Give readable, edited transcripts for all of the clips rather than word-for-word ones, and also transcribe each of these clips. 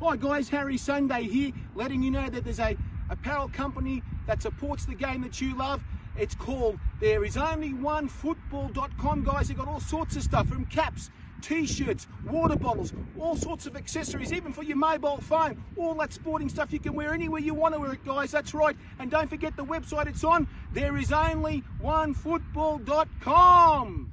Hi guys, Harry Sunday here, letting you know that there's a apparel company that supports the game that you love. It's called thereisonlyonefootball.com, guys. They've got all sorts of stuff, from caps, t-shirts, water bottles, all sorts of accessories, even for your mobile phone. All that sporting stuff you can wear anywhere you want to wear it, guys. That's right. And don't forget the website it's on, thereisonlyonefootball.com.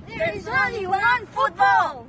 There is only one football!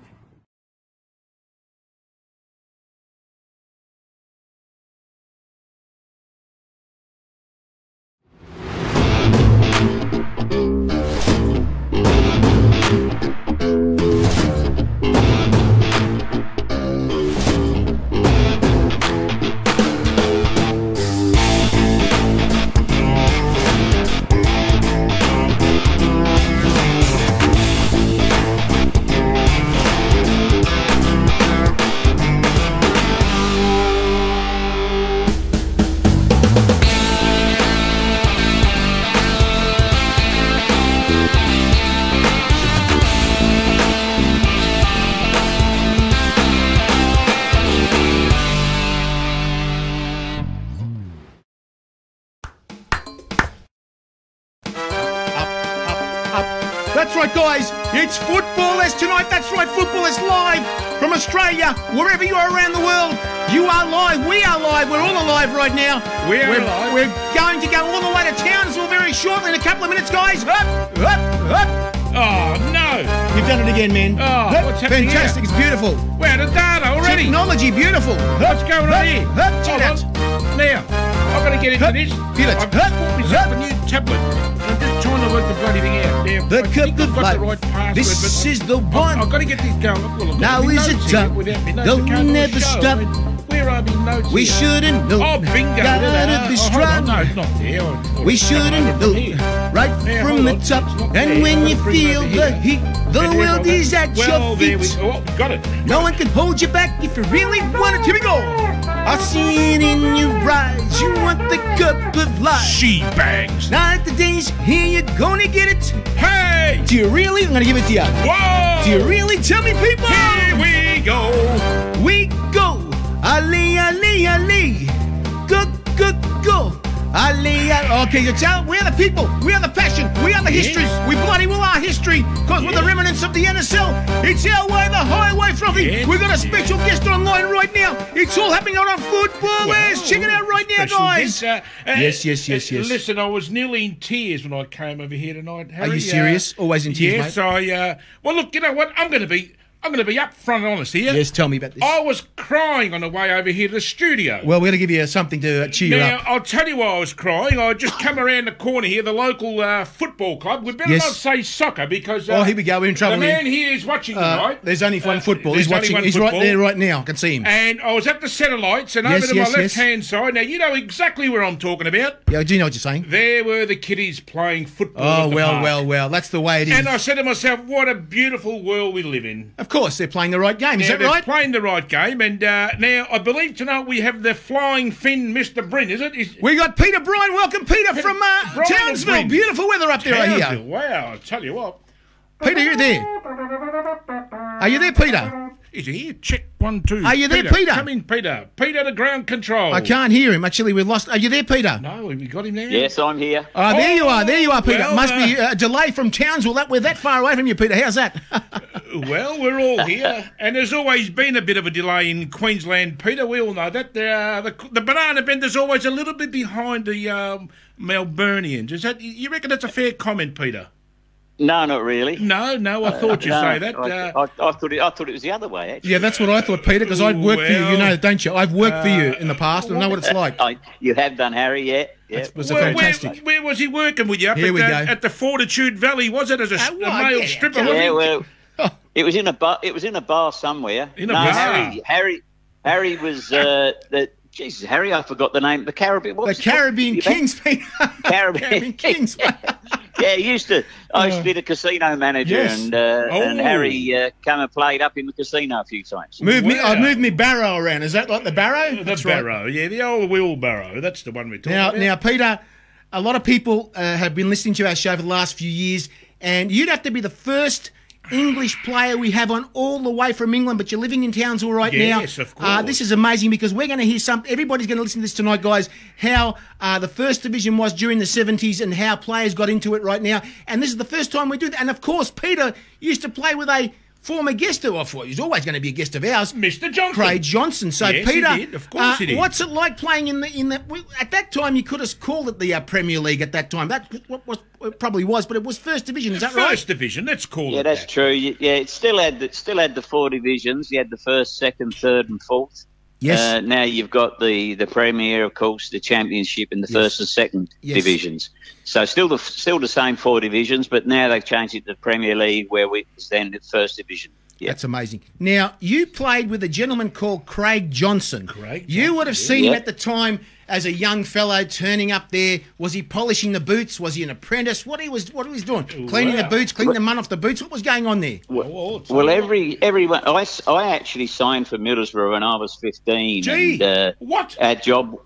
That's right, guys. It's Footballers tonight. That's right, Footballers live from Australia, wherever you are around the world. You are live. We are live. We're all alive right now. We're alive. We're going to go all the way to Townsville very shortly in a couple of minutes, guys. Up, up, up. Oh, no. You've done it again, man. Oh, what's happening Fantastic. here? It's beautiful. We're out of data already. Technology, beautiful. What's going on here? Check it out. Now, I've got to get into this. Feel it. I've just bought myself a new tablet. I'm just trying to work the bloody thing out. Now, The I cup think I've of got life. the right password, This but is the one. I've got to get this going. Well, Now is it time? They'll never stop. Where are my notes We here? shouldn't know. Oh, bingo. Gotta be hold strong. on. No, it's not there. We shouldn't know. Right Yeah, from hold the on. top. It's not And there. when you I've got to bring it feel over the here. heat, the world is at Well, your there we feet. go. Oh, got it. No one can hold you back if you really want it. Here we go. I see it in your eyes. You want the cup of life. She bangs. Not the days here, you're gonna get it. Hey! Do you really? I'm gonna give it to you. Whoa! Do you really? Tell me, people. Here we go. We go. Ali, Ali, Ali. Go, go, go. Ali, Ali. Okay, you tell. We are the people. We are the passion. We are the history. We bloody well are history. Because we're the remnants of the NSL. It's our way, the highway, Frothy. Yes, We've got a special guest online right now. It's all happening on Footballers. Check it out right now, Special guys. guest, Yes. Listen, I was nearly in tears when I came over here tonight, Harry. Are you serious? Always in tears, yes, mate. Well, look, you know what? I'm going to be upfront and honest here. Yes, tell me about this. I was crying on the way over here to the studio. Well, we're going to give you something to cheer you Now, up. I'll tell you why I was crying. I just come around the corner here, the local football club. We better Yes. not say soccer because... Oh, here we go. We're in trouble The here. man here is watching tonight. There's only one football. He's there's only watching. one He's football. right there right now. I can see him. And I was at the centre lights, and Yes, over to yes, my yes. left-hand side. Now, you know exactly where I'm talking about. Yeah, do you know what you're saying? There were the kiddies playing football. Oh, at the park. well. That's the way it is. And I said to myself, what a beautiful world we live in. Of course, they're playing the right game. Is Now, that they're right? playing the right game. And now, I believe tonight we have the flying Finn, Mr. Brine, is it? We got Peter Brine. Welcome, Peter, from Brine Townsville. and Brine. Beautiful weather up there, I hear. Townsville, wow, I tell you what. Peter, you're there. Are you there, Peter? Is he here? Check 1, 2. Are you there, Peter? Come in, Peter. Peter to ground control. I can't hear him. Actually, we've lost. Are you there, Peter? No, have you got him there? Yes, I'm here. There you are. There you are, Peter. Well, Must be a delay from Townsville. We're that far away from you, Peter. How's that? Well, we're all here, and there's always been a bit of a delay in Queensland, Peter. We all know that. The banana bender's always a little bit behind the Melburnians. Is that? You reckon that's a fair comment, Peter? No, not really. No, I thought you'd say that. I thought it was the other way, actually. Yeah, that's what I thought, Peter, because I'd worked for you. You know, don't you? I've worked for you in the past, and I know what it's like. You have done, Harry, yeah. It was Well, fantastic. where was he working with you? Up Here we go. at the Fortitude Valley, was it? As a male stripper, was Yeah, he? well, it was in a bar. It was in a bar somewhere. In a bar? Harry was Jesus, Harry, I forgot the name. The Caribbean. The Caribbean Kings, Peter. Caribbean Kings. Yeah, I used to be the casino manager, Yes. and Harry came and played up in the casino a few times. I moved me barrow around. Is that like the barrow? The barrow, yeah, the old wheelbarrow. That's the one we're talking about. Now, Peter, a lot of people have been listening to our show for the last few years, and you'd have to be the first English player we have on all the way from England, but you're living in Townsville right now. Yes, of course. This is amazing because we're going to hear everybody's going to listen to this tonight, guys, how the first division was during the 70s and how players got into it right now. And this is the first time we do that. And, of course, Peter used to play with a former guest who I thought he was always going to be a guest of ours, Mr. Johnson, Craig Johnson. So, yes, Peter, he did. Of course he did. What's it like playing in the? At that time, you could have called it the Premier League. At that time, it probably was, but it was First Division. Is that right? First Division. Let's call it. Yeah, that's true. Yeah, it still had the 4 divisions. You had the first, second, third, and fourth. Yes. Now you've got the Premier, of course, the Championship, and the first and second divisions. So still the same 4 divisions, but now they've changed it to the Premier League, where we stand at First Division. Yeah. That's amazing. Now, you played with a gentleman called Craig Johnson. You would have seen him at the time as a young fellow turning up there. Was he polishing the boots? Was he an apprentice? What he was doing? Cleaning the boots, cleaning the mud off the boots. What was going on there? Well, everyone. I actually signed for Middlesbrough when I was 15. Gee, and, what? Our job.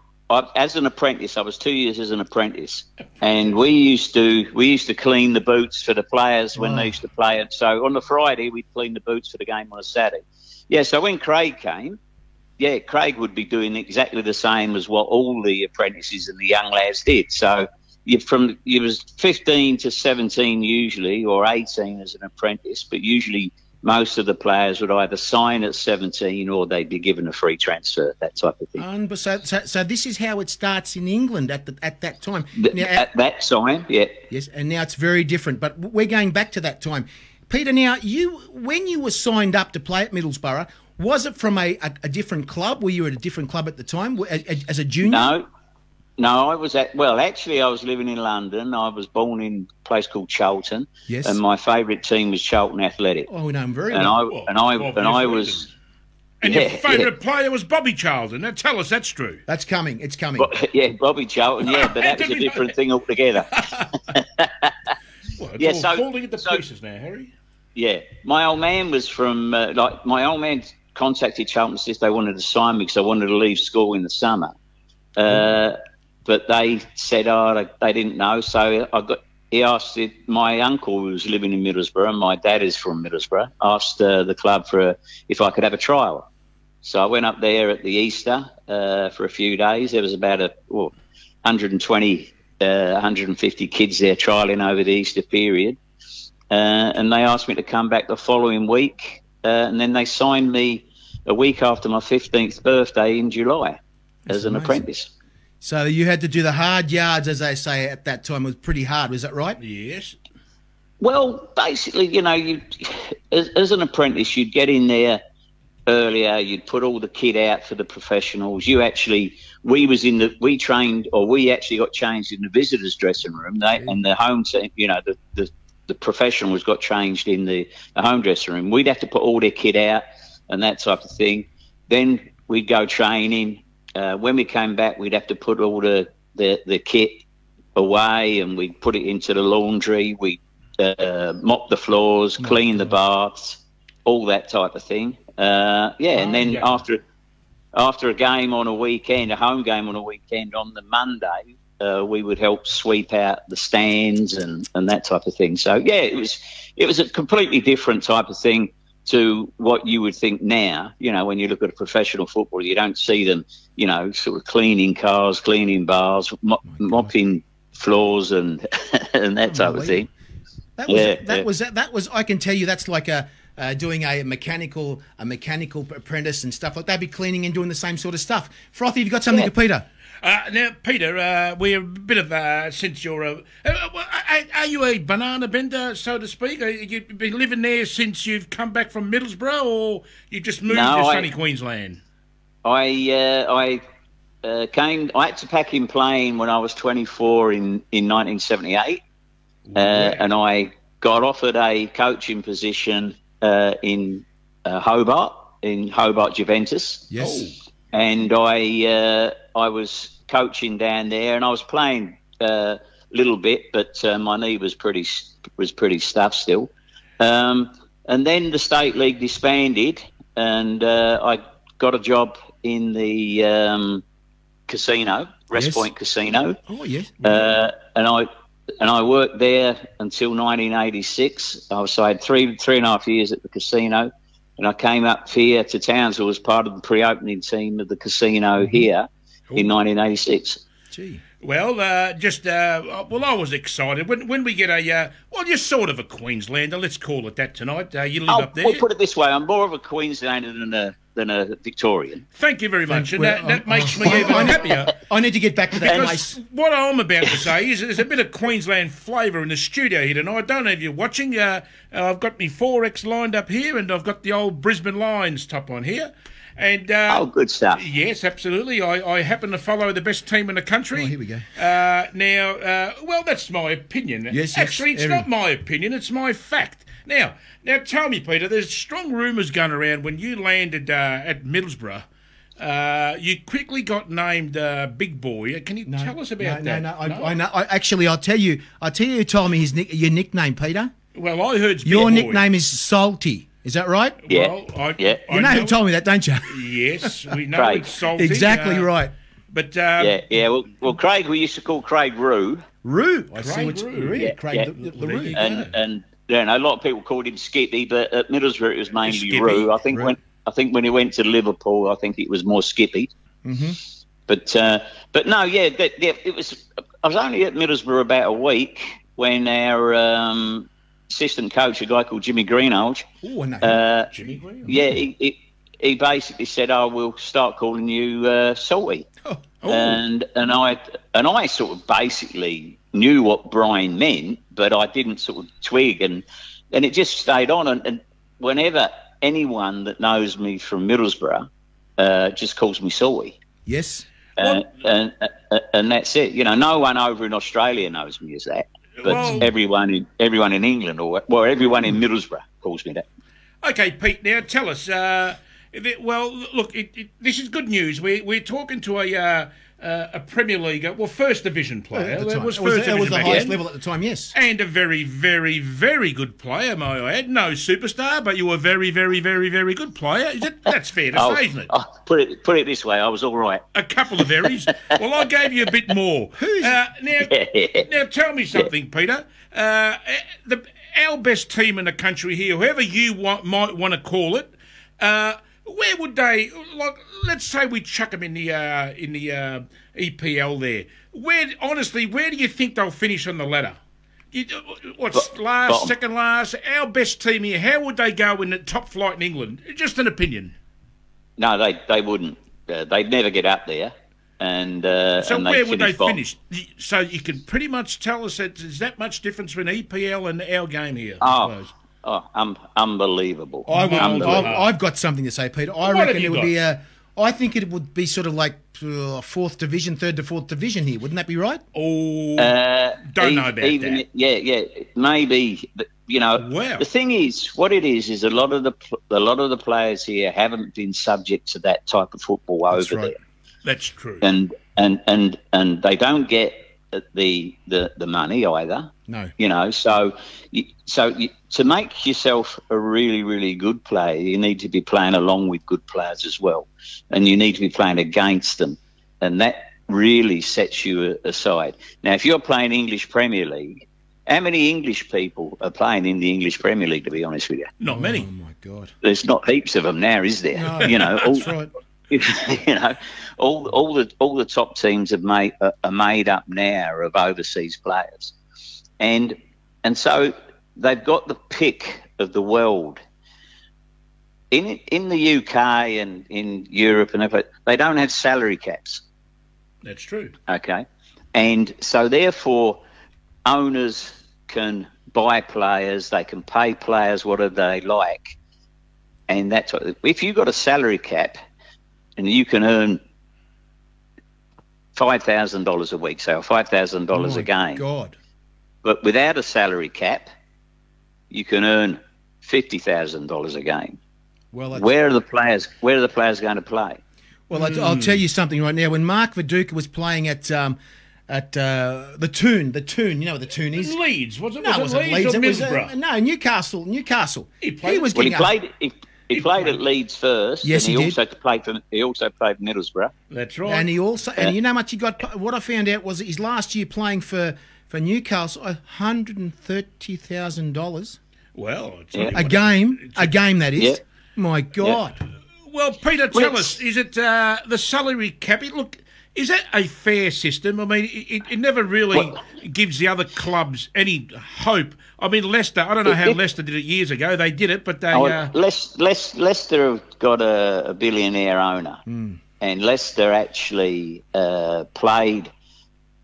As an apprentice, I was 2 years as an apprentice, and we used to clean the boots for the players when they used to play it. So on the Friday, we'd clean the boots for the game on a Saturday. Yeah, so when Craig came, Craig would be doing exactly the same as what all the apprentices and the young lads did. So you was 15 to 17 usually, or 18 as an apprentice, but usually most of the players would either sign at 17 or they'd be given a free transfer, that type of thing. So this is how it starts in England at that time. At that time, yeah. Yes, and now it's very different. But we're going back to that time. Peter, now, when you were signed up to play at Middlesbrough, was it from a different club? Were you at a different club at the time as a junior? No, I was actually I was living in London. I was born in a place called Charlton. Yes. And my favourite team was Charlton Athletic. Oh, we know him very well. And your favourite player was Bobby Charlton. Now tell us that's true. That's coming. It's coming. Bobby Charlton, but that was a different thing altogether. It's all falling into pieces now, Harry. Yeah. My old man was from, my old man contacted Charlton and said they wanted to sign me because I wanted to leave school in the summer. But they said, they didn't know. So he asked my uncle, who was living in Middlesbrough, and my dad is from Middlesbrough, asked the club if I could have a trial. So I went up there at the Easter for a few days. There was about 120, 150 kids there trialling over the Easter period. And they asked me to come back the following week. And then they signed me a week after my 15th birthday in July as an apprentice. So you had to do the hard yards, as they say at that time. It was pretty hard, was that right? Yes. Well, basically, you as an apprentice, you'd get in there earlier. You'd put all the kit out for the professionals. We actually got changed in the visitors' dressing room. And the home team, the professionals got changed in the home dressing room. We'd have to put all their kit out and that type of thing. Then we'd go training. When we came back, we'd have to put all the kit away and we'd put it into the laundry. We'd mop the floors, clean the baths, all that type of thing. And then after a game on a weekend, a home game on a weekend, on the Monday, we would help sweep out the stands and that type of thing. So, it was a completely different type of thing to what you would think now. When you look at a professional football, you don't see them, sort of cleaning cars, cleaning bars, mopping floors and that type of thing. That was. I can tell you, that's like doing a mechanical apprentice and stuff like that. They'd be cleaning and doing the same sort of stuff. Frothy, have you got something to Peter? Now, Peter, we're a bit of since you're are you a banana bender, so to speak? You've been living there since you've come back from Middlesbrough, or you just moved to sunny Queensland? I had to pack in plane when I was 24 in 1978, and I got offered a coaching position in Hobart Juventus. Yes. and I was coaching down there, and I was playing a little bit, but my knee was pretty stuffed still. And then the state league disbanded, and I got a job in the casino, West Point Casino. Oh, yes. And I worked there until 1986. So I had three and a half years at the casino, and I came up here to Townsville as part of the pre-opening team of the casino here in 1986. Gee. Well, I was excited when we get you're sort of a Queenslander, let's call it that tonight. You live up there. We'll put it this way: I'm more of a Queenslander than a Victorian. Thank you very much, and that makes me even happier. I need to get back to that place. What I'm about to say is there's a bit of Queensland flavour in the studio here tonight. I don't know if you're watching. I've got my 4X lined up here, and I've got the old Brisbane Lions top on here. And good stuff. Yes, absolutely. I happen to follow the best team in the country. Oh, here we go. Well, that's my opinion. Yes, actually, it's not my opinion. It's my fact. Now, tell me, Peter. There's strong rumours going around when you landed at Middlesbrough. You quickly got named Big Boy. Can you tell us about that? No. I know. I'll tell you. Who told me your nickname, Peter. Well, I heard your nickname is Salty. Is that right? Yeah. Well, you know who told me that, don't you? Yes, we know Craig. it's salty. Exactly right. But Well, Craig, we used to call Craig Roo. Roo. I Craig see what Roo. Craig the Roo. And a lot of people called him Skippy, but at Middlesbrough it was mainly Skippy. Roo. I think when he went to Liverpool, I think it was more Skippy. Mm-hmm. But no, it was. I was only at Middlesbrough about a week when our assistant coach, a guy called Jimmy Greenhalgh. Oh, I know. Jimmy Green. Yeah, he basically said, "Oh, we'll start calling you Salty." Oh. And I sort of basically knew what Brine meant, but I didn't sort of twig, and it just stayed on. And whenever anyone that knows me from Middlesbrough just calls me Salty. Yes. And that's it. You know, no one over in Australia knows me as that. But everyone in England, everyone in Middlesbrough calls me that. Okay, Pete. Now tell us. Look, this is good news. We're talking to a Premier League, First Division player. At the time. It was the highest level at the time. Yes. And a very, very, very good player, may I add. No superstar, but you were a very, very, very, very good player. That's fair to say, isn't it? Put it this way, I was all right. A couple of berries. Well, I gave you a bit more. Now tell me something, Peter. Our best team in the country here, whoever you might want to call it, where would they? Like, let's say we chuck them in the EPL there. Where do you think they'll finish on the ladder? Bottom. Second last? Our best team here. How would they go in the top flight in England? Just an opinion. No, they wouldn't. They'd never get up there. And so and where would they bottom. finish? So you can pretty much tell us that there's that much difference between EPL and our game here. Unbelievable. I've got something to say, Peter. I What reckon have you it would got? be I think it would be sort of like fourth division, third to fourth division here. Wouldn't that be right? Oh, don't know about that. Yeah, maybe. You know, Wow. The thing is, what it is a lot of the players here haven't been subject to that type of football over there. That's true. And they don't get the money either. No. You know, so to make yourself a really, really good player, you need to be playing along with good players as well, and you need to be playing against them, and that really sets you aside. Now, if you're playing English Premier League, how many English people are playing in the English Premier League? To be honest with you, Not many. Oh my God. there's not heaps of them now, is there? No, you know, that's right. You know, all the top teams are made up now of overseas players, and so they've got the pick of the world. In the UK and in Europe and everything, they don't have salary caps. That's true. Okay, and so therefore owners can buy players, they can pay players whatever they like, and that's what, if you've got a salary cap and you can earn $5,000 a week, so $5,000 a game. God. But without a salary cap, you can earn $50,000 a game. Well, Where are the players going to play? Well, I'll tell you something right now. When Mark Viduka was playing at the Toon, you know what the Toon is? Leeds, was it? No, it wasn't Leeds. Or It was, Middlesbrough? no, Newcastle. He was Well, getting he played at Leeds first. Yes, and he also played for Middlesbrough. That's right. And he also, and you know how much he got? What I found out was his last year playing for Newcastle, $130,000 Well, a game that is. Yeah. My God. Well, Peter, tell us, is it the salary cap? Look, is that a fair system? I mean, it never really gives the other clubs any hope. I mean, Leicester, I don't know how Leicester did it years ago. They did it, but they... Leicester have got a billionaire owner, and Leicester actually played...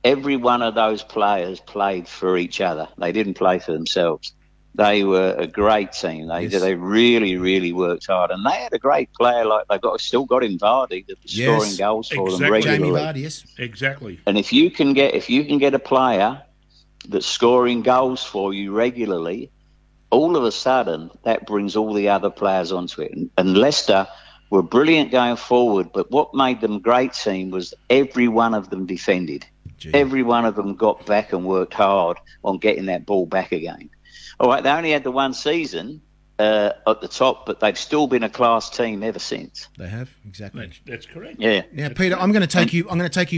Every one of those players played for each other. They didn't play for themselves. They were a great team. They really, really worked hard, and they had a great player like still got in Vardy that was scoring goals for them regularly. Jamie Vardy, yes, exactly. And if you can get a player that's scoring goals for you regularly, all of a sudden that brings all the other players onto it. And Leicester were brilliant going forward, but what made them a great team was every one of them defended. Gee. Every one of them got back and worked hard on getting that ball back again. All right, they only had the one season at the top, but they've still been a class team ever since. They have, exactly. That's correct. Yeah. Now, Peter, I'm going to take you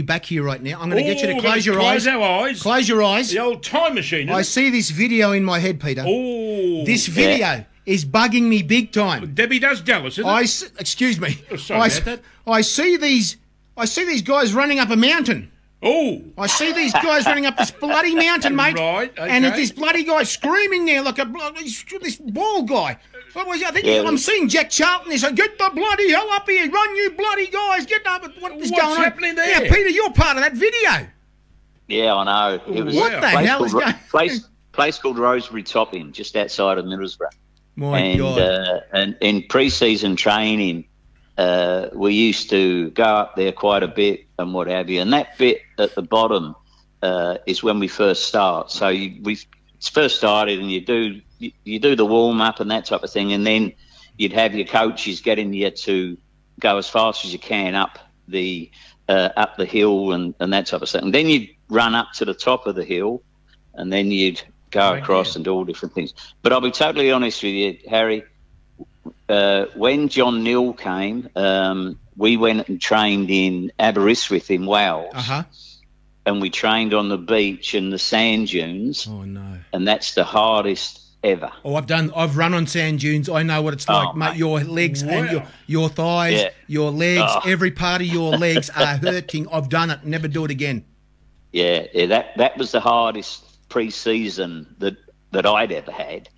back here right now. I'm going to get you to close your eyes. Close our eyes. Close your eyes. The old time machine. I see this video in my head, Peter. Oh, this video is bugging me big time. Debbie does jealous, isn't it? Excuse me. Oh, sorry about that. I see these guys running up a mountain. Oh, I see these guys running up this bloody mountain, mate. Right, okay. And it's this bloody guy screaming there like this bald guy. I think I'm seeing Jack Charlton. He said, "Get the bloody hell up here! Run, you bloody guys! Get up!" What's going on? What's happening there? Yeah, Peter, you're part of that video. Yeah, I know. It was What the hell is going on? Place called Rosebery Topping, just outside of Middlesbrough. My God. And in pre-season training, we used to go up there quite a bit and what have you. And that bit at the bottom is when we first start. So we first started, and you do the warm up and that type of thing, and then you'd have your coaches getting you to go as fast as you can up the hill and that type of stuff. And then you'd run up to the top of the hill, and then you'd go across and do all different things. But I'll be totally honest with you, Harry. When John Neal came, we went and trained in Aberystwyth in Wales, and we trained on the beach and the sand dunes. Oh no! And that's the hardest ever. Oh, I've run on sand dunes. I know what it's like, mate. Your legs and your thighs, your legs, every part of your legs are hurting. I've done it. Never do it again. Yeah. That was the hardest pre-season that I'd ever had.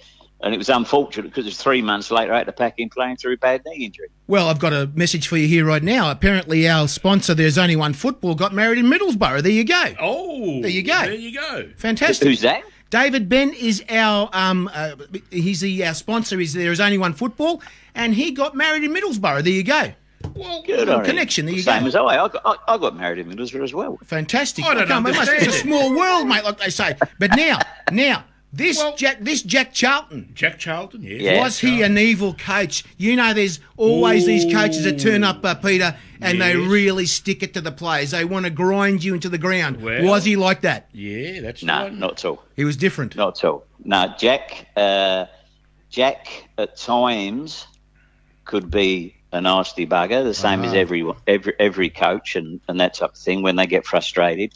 And it was unfortunate because it was 3 months later I had to pack in playing through a bad knee injury. Well, I've got a message for you here right now. Apparently our sponsor, There's Only One Football, got married in Middlesbrough. There you go. Oh. There you go. There you go. Fantastic. Who's that? David Ben is our our sponsor is There Is Only One Football, and he got married in Middlesbrough. There you go. Well, good connection. There you Same go. as I got married in Middlesbrough as well. Fantastic. I don't understand it's a small world, mate, like they say. But now. This Jack Charlton. Jack Charlton, yes. Yeah. Was he an evil coach? You know, there's always these coaches that turn up, Peter, and they really stick it to the players. They want to grind you into the ground. Well, was he like that? Yeah, that's No, not at all. He was different. Not at all. No, Jack at times could be a nasty bugger, the same as every coach and that type of thing when they get frustrated.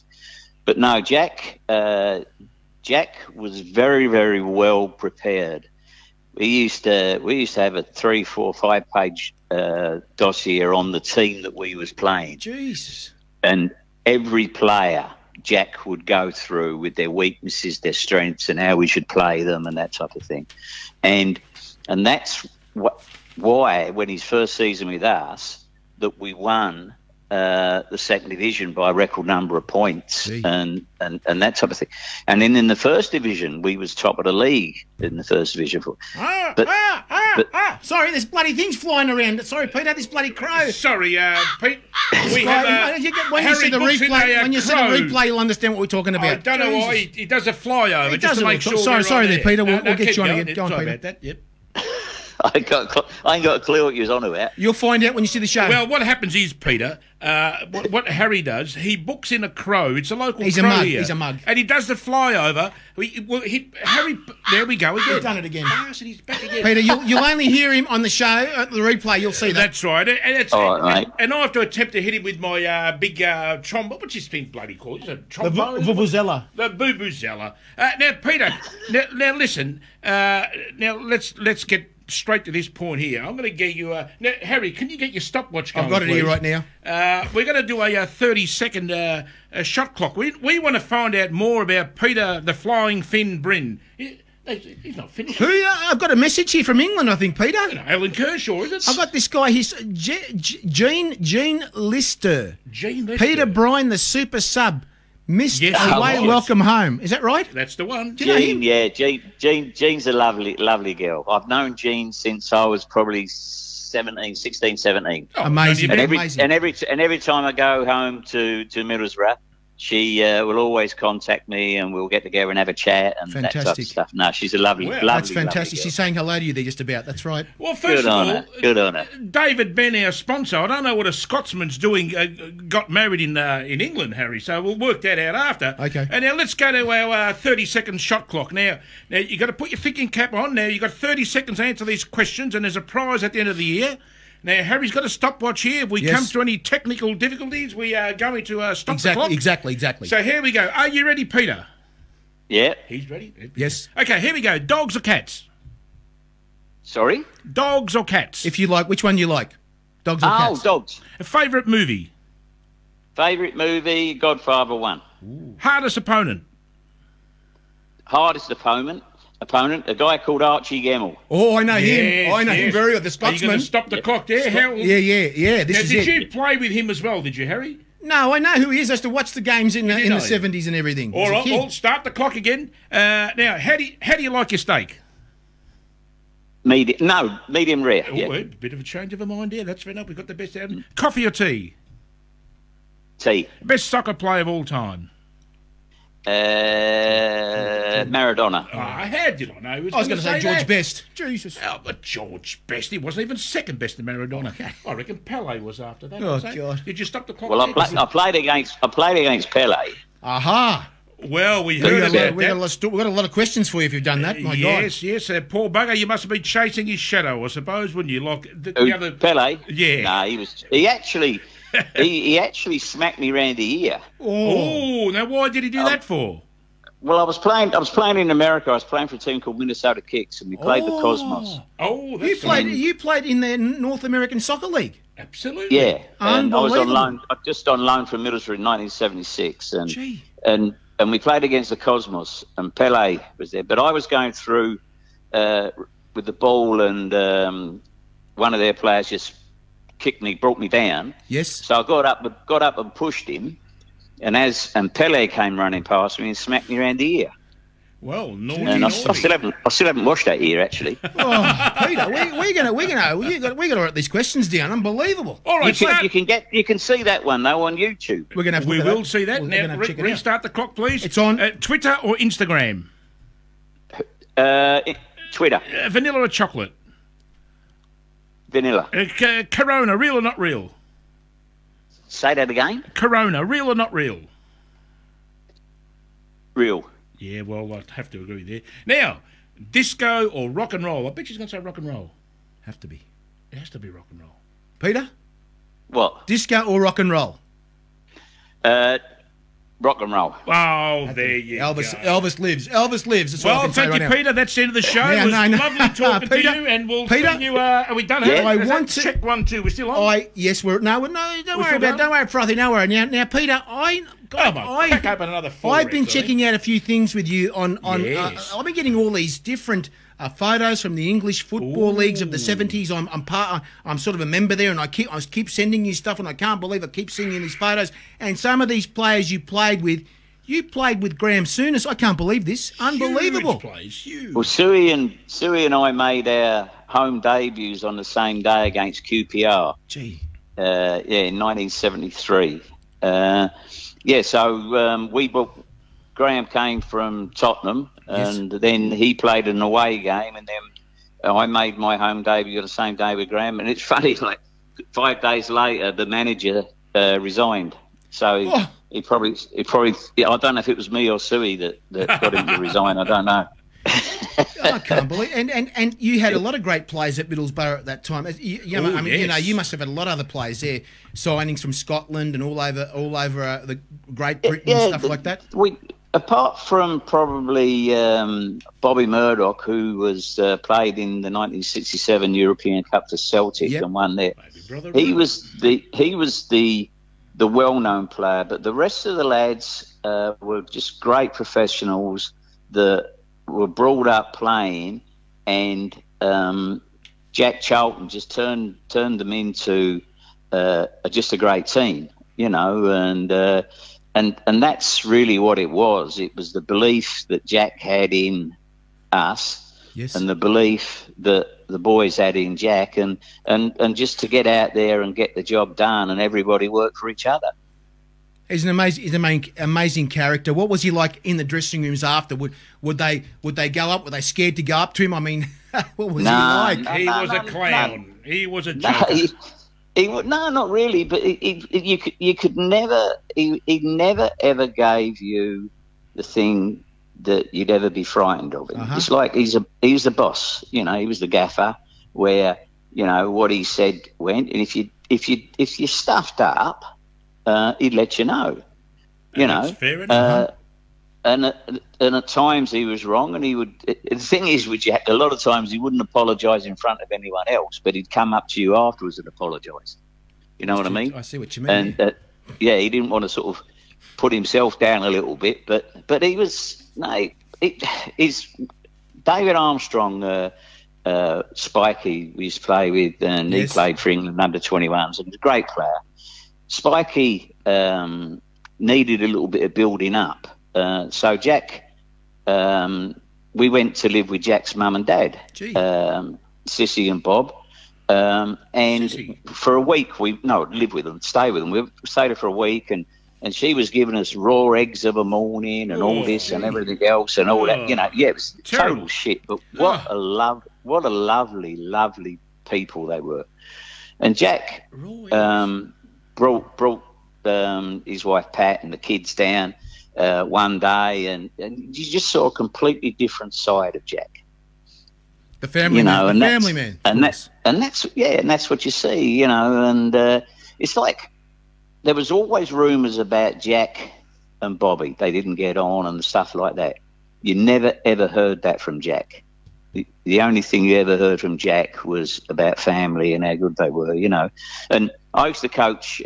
But no, Jack was very, very well prepared. We used to have a 3, 4, 5 page dossier on the team that we was playing. Jesus. And every player Jack would go through with their weaknesses, their strengths, and how we should play them and that type of thing. And that's why when his first season with us that we won the second division by a record number of points and that type of thing. And then in the first division, we was top of the league in the first division. Sorry, there's bloody things flying around. Sorry, Peter, this bloody crow. Sorry, Pete. When you see the replay, you'll understand what we're talking about. I don't know why he does a flyover just to make sure. Sorry there, Peter. We'll get you on going. again. Go on, Sorry Peter. about that. Yep. I ain't got a clue what you was on about. You'll find out when you see the show. Well, what happens is, Peter, what Harry does, he books in a crow. It's a local He's a crow mug, here. he's a mug. And he does the flyover. Harry, there we go again. He's done it again. Bastard, he's back again. Peter, you'll only hear him on the show, at the replay, you'll see that. That's right. All right, mate. And I have to attempt to hit him with my big trombone. What's this thing bloody called? Is it a trombone? Vuvuzela. The Vuvuzela. Now, Peter, now listen. Now, let's get straight to this point here. I'm going to get you now, Harry, can you get your stopwatch going, I've got it here please? right now. We're going to do a 30-second shot clock. We want to find out more about Peter the Flying Fin Brine. He's not finished. Who? I've got a message here from England, I think, Peter. Alan Kershaw, is it? I've got this guy, he's Gene Lister. Gene Lister. Peter Brine, the super sub. Missed Yes, away, he was. welcome home. Is that right? That's the one. Do you know Jean, him? yeah, Jean's a lovely girl. I've known Jean since I was probably 16, 17. Oh, Amazing. don't you Amazing. Every time I go home to Middlesbrough, she will always contact me and we'll get together and have a chat and that type of Fantastic. stuff. No, she's a lovely, Wow, lovely, That's fantastic. lovely girl. She's saying hello to you there just about. That's right. Well, first Good of on all, her. Good on her. David Ben, our sponsor, I don't know what a Scotsman's doing, got married in England, Harry, so we'll work that out after. Okay. And now let's go to our 30-second shot clock. Now you've got to put your thinking cap on. Now you've got 30 seconds to answer these questions, and there's a prize at the end of the year. Now, Harry's got a stopwatch here. If we Yes. come to any technical difficulties, we are going to stop the clock. Exactly. So here we go. Are you ready, Peter? Yeah. He's ready. Yes. Okay, here we go. Dogs or cats? Sorry? Dogs or cats? If you like, which one you like? Dogs or Oh, cats? dogs. A favourite movie? Favourite movie, Godfather 1. Hardest opponent? Hardest opponent, a guy called Archie Gemmell. Oh, I know him. Yes, I know him yes. very well. The Are you Scotsman. going to stop the clock there? How, Yeah. This now, is did it. you play with him as well, did you, Harry? No, I know who he is. I used to watch the games in the know him? 70s and everything. All As a right, kid. we'll start the clock again. Now, how do you like your steak? Medium rare. Oh, Yeah. a bit of a change of a mind there. That's fair enough. We've got the best out. Coffee or tea? Tea. Best soccer player of all time? Maradona. How did I know? I was going to say George that? Best. Jesus. Oh, but George Best, he wasn't even second best to Maradona. I reckon Pele was after that. Oh, was that? God. Did you stop the clock? Well, there? I played against Pele. Aha. Well, we We heard got, about we, got a that. lot, we got a lot of questions for you if you've done that. My God. Yes. Poor bugger, you must have been chasing his shadow, I suppose, wouldn't you? Like the other. Pele. Yeah. No, he was. He actually, he actually smacked me round the ear. Oh, now why did he do that for? Well, I was playing in America. I was playing for a team called Minnesota Kicks, and we played the Cosmos. Oh, that's You played in the North American Soccer League. absolutely. Yeah, and I was on Unbelievable. loan. Just on loan from Middlesbrough in 1976, Gee. and we played against the Cosmos, and Pele was there. But I was going through with the ball, and one of their players just kicked me, brought me down. Yes. So I got up and pushed him, and Pele came running past me and smacked me around the ear. Well, naughty, And I naughty. still haven't washed that ear actually. Oh, Peter, we're gonna we got to write these questions down. Unbelievable. All right, You can see that one though on YouTube. We're gonna have to we look at will see that. We're Now, gonna check it out. restart the clock, please. It's on- Twitter or Instagram? Twitter, Vanilla or chocolate? vanilla. Corona, real or not real? Say that again. Corona, real or not real? Real. Yeah, well, I'd have to agree there. Now, disco or rock and roll? I bet she's going to say rock and roll. Have to be. It has to be rock and roll. Peter, What? disco or rock and roll? Rock and roll. Oh, there you Elvis. go. Elvis lives. Elvis lives. That's all I Well, can say thank you, right now. Peter. That's the end of the show. Yeah, It was no. lovely talking Peter, to you, and we'll Peter, see you. Are we done? Yeah. I Is that want to- check 1, 2. We're still on. Yes, we're no, don't We're worry still about, done? don't worry, Frothy, don't worry. Now, Peter, Come on, crack open another 4. I've been checking out a few things with you on. Yes. I've been getting all these different photos from the English football leagues of the 70s. I'm sort of a member there, and I keep sending you stuff, and I can't believe I keep seeing you these photos. And some of these players you played with Graham Souness. I can't believe this. Unbelievable. Huge plays, huge. Well, Suey and I made our home debuts on the same day against QPR. Gee. In 1973. Graham came from Tottenham, and then he played an away game, and then I made my home debut the same day with Graham, and it's funny. Like 5 days later, the manager resigned. So he probably. I don't know if it was me or Suey that got him to resign. I don't know. I can't believe. And you had a lot of great players at Middlesbrough at that time. You know, you must have had a lot of other players there, signings from Scotland and all over the Great Britain and stuff like that. Apart from probably Bobby Murdoch, who was played in the 1967 European Cup for Celtic and won there, he was the well-known player. But the rest of the lads were just great professionals that were brought up playing, and Jack Charlton just turned them into just a great team, you know, and that's really what it was. It was the belief that Jack had in us, and the belief that the boys had in Jack, and just to get out there and get the job done, and everybody worked for each other. He's an amazing character. What was he like in the dressing rooms after? Would they go up? Were they scared to go up to him? I mean, what was he like? He was a clown. He was a joker. No, not really. But you could never. He never ever gave you the thing that you'd ever be frightened of him. It's like he's the boss. You know, he was the gaffer. Where, you know, what he said went, and if you stuffed up, he'd let you know. You know, fair enough. And at times he was wrong, and he would. The thing is, with Jack, a lot of times he wouldn't apologise in front of anyone else, but he'd come up to you afterwards and apologise. You know what I mean? I see what you mean. And he didn't want to sort of put himself down a little bit, but he was he's David Armstrong, Spikey we used to play with, and he played for England under 21s, and he was a great player. Spikey needed a little bit of building up. So Jack, we went to live with Jack's mum and dad, Sissy and Bob, and Sissy. For a week live with them, stay with them. We stayed there for a week, and she was giving us raw eggs of a morning and all this and everything else and all that. You know, it was total shit. But what a lovely, lovely people they were. And Jack brought his wife Pat and the kids down one day, and you just saw a completely different side of Jack. The family man, family man. And that's what you see, you know. And it's like there was always rumours about Jack and Bobby. They didn't get on and stuff like that. You never, ever heard that from Jack. The only thing you ever heard from Jack was about family and how good they were, you know. And I used to coach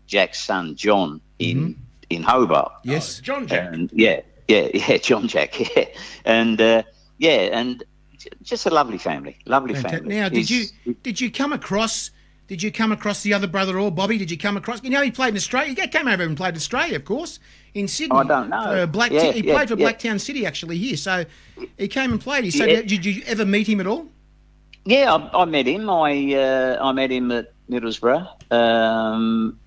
Jack's son, John, in Hobart. Yes. John Jack. And John Jack, yeah. And, and just a lovely family, family. Now, did you come across the other brother or Bobby? Did you come across? You know, he played in Australia. He came over and played in Australia, of course, in Sydney. I don't know. He played for Blacktown City actually here. So he came and played here. So did you ever meet him at all? Yeah, I met him. I met him at Middlesbrough,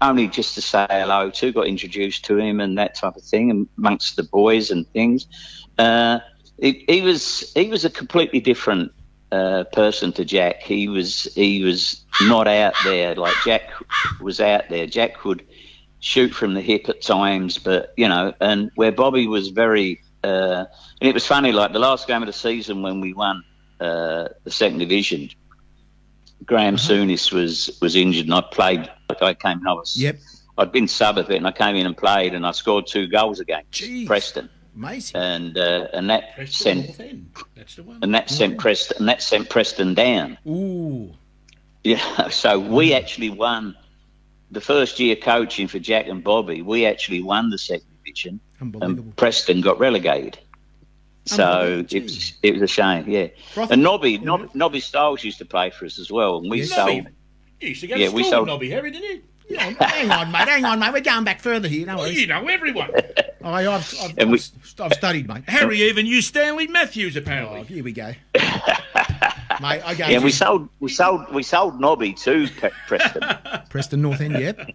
only just to say hello to. Got introduced to him and that type of thing amongst the boys and things. He was a completely different person to Jack. He was not out there like Jack was out there. Jack could shoot from the hip at times, but you know, and where Bobby was very and it was funny, like the last game of the season when we won the second division, Graham Souness was injured, and I played. Like I came in, I'd been sub a bit, and I came in and played, and I scored 2 goals against Preston. Amazing. And that sent Preston down. Ooh. Yeah. So we actually won the first year coaching for Jack and Bobby. We actually won the second division, and Preston got relegated. So it was a shame, yeah. And Nobby Stiles used to play for us as well, and we sold. You used to go to school with Nobby, Harry, didn't you? Yeah, hang on, mate. We're going back further here. No worries. You know everyone. I've studied, mate. Harry even used Stanley Matthews, apparently. Oh, here we go, mate. I go. Yeah, we sold Nobby to Preston. Preston North End, yep.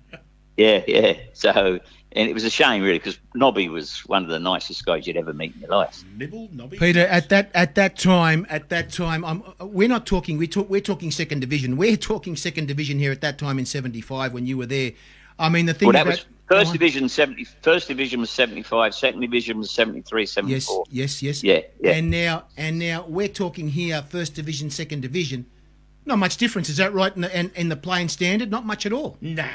Yeah. So And it was a shame, really, because Nobby was one of the nicest guys you'd ever meet in your life. Nobby. Peter, at that time, we're not talking. We're talking second division. We're talking second division here at that time in '75 when you were there. I mean, the thing. Well, that was first division. First division was 75. Second division was 73, 74. Yes. Yeah. And now we're talking here first division, second division. Not much difference, is that right? In the playing standard, not much at all. Nah.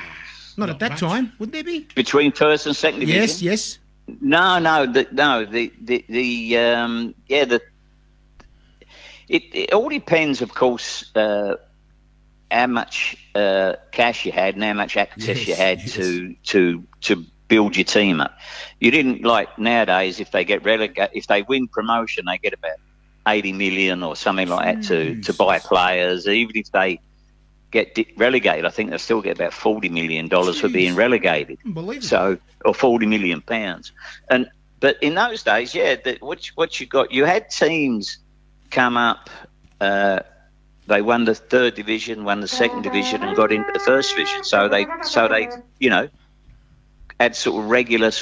Not at that much. time, would there be? Between first and second division. Yes. It all depends, of course, how much cash you had and how much access you had to build your team up. You didn't, like nowadays, if they get if they win promotion, they get about 80 million or something like that to buy players. Even if they get relegated, I think they still get about $40 million for being relegated. Unbelievable. So, or £40 million. But in those days, what you got, you had teams come up. They won the third division, won the second division, and got into the first division. So they had sort of regular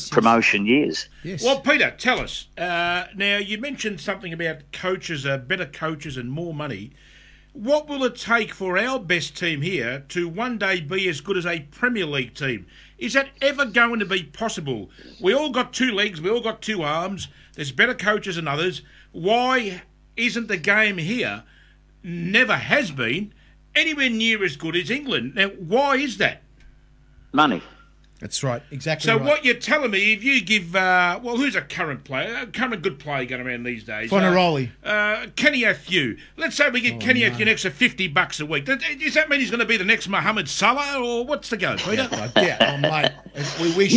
promotion years. Yes. Well, Peter, tell us. Now, you mentioned something about coaches, better coaches and more money. What will it take for our best team here to one day be as good as a Premier League team? Is that ever going to be possible? We all got two legs, we all got two arms. There's better coaches than others. Why isn't the game here, never has been, anywhere near as good as England? Now, why is that? Money. That's right, exactly. So right. what you're telling me, if you give, who's a current good player going around these days? Fornaroli. Kenny Athieu. Let's say we give Kenny Athieu an extra $50 a week. Does that mean he's going to be the next Mohamed Salah, or what's the go, Peter? Mate, we wish.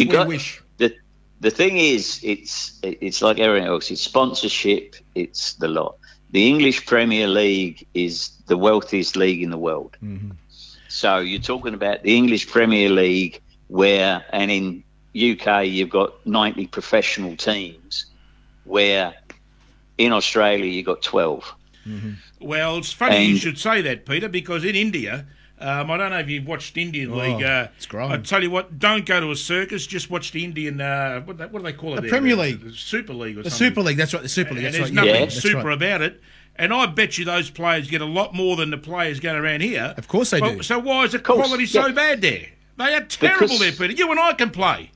The thing is, it's like everything else. It's sponsorship. It's the lot. The English Premier League is the wealthiest league in the world. Mm-hmm. So you're talking about the English Premier League, and in UK you've got 90 professional teams, where in Australia you've got 12. Mm-hmm. Well, it's funny you should say that, Peter, because in India, I don't know if you've watched Indian League. It's growing. I tell you what, don't go to a circus. Just watch the Indian. What do they call it? The Premier League, the Super League, or the something. Super League. That's right. The Super League. And That's there's right. nothing That's super right. about it. And I bet you those players get a lot more than the players going around here. Of course they do. So why is the quality so bad there? They are terrible there, Peter. You and I can play.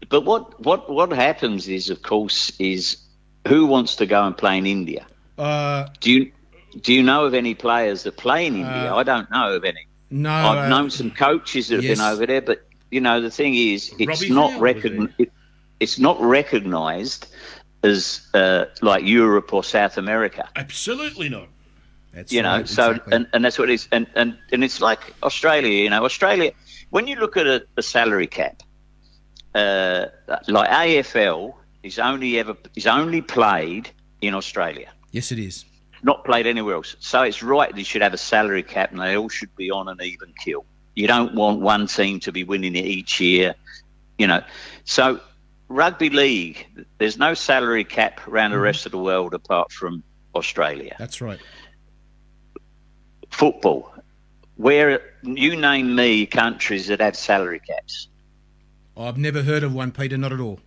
But what happens is, of course, who wants to go and play in India? Do you know of any players that play in India? I don't know of any. No, I've known some coaches that have been over there, but the thing is, it's not recognised as like Europe or South America. Absolutely not. That's so exactly. and that's what it is, and it's like Australia. Australia, when you look at a salary cap, like AFL is only played in Australia. Yes, it is. Not played anywhere else. So it's right they should have a salary cap and they all should be on an even keel. You don't want one team to be winning it each year, So rugby league, there's no salary cap around the rest of the world apart from Australia. That's right. Football, where you name me countries that have salary caps. I've never heard of one, Peter, not at all.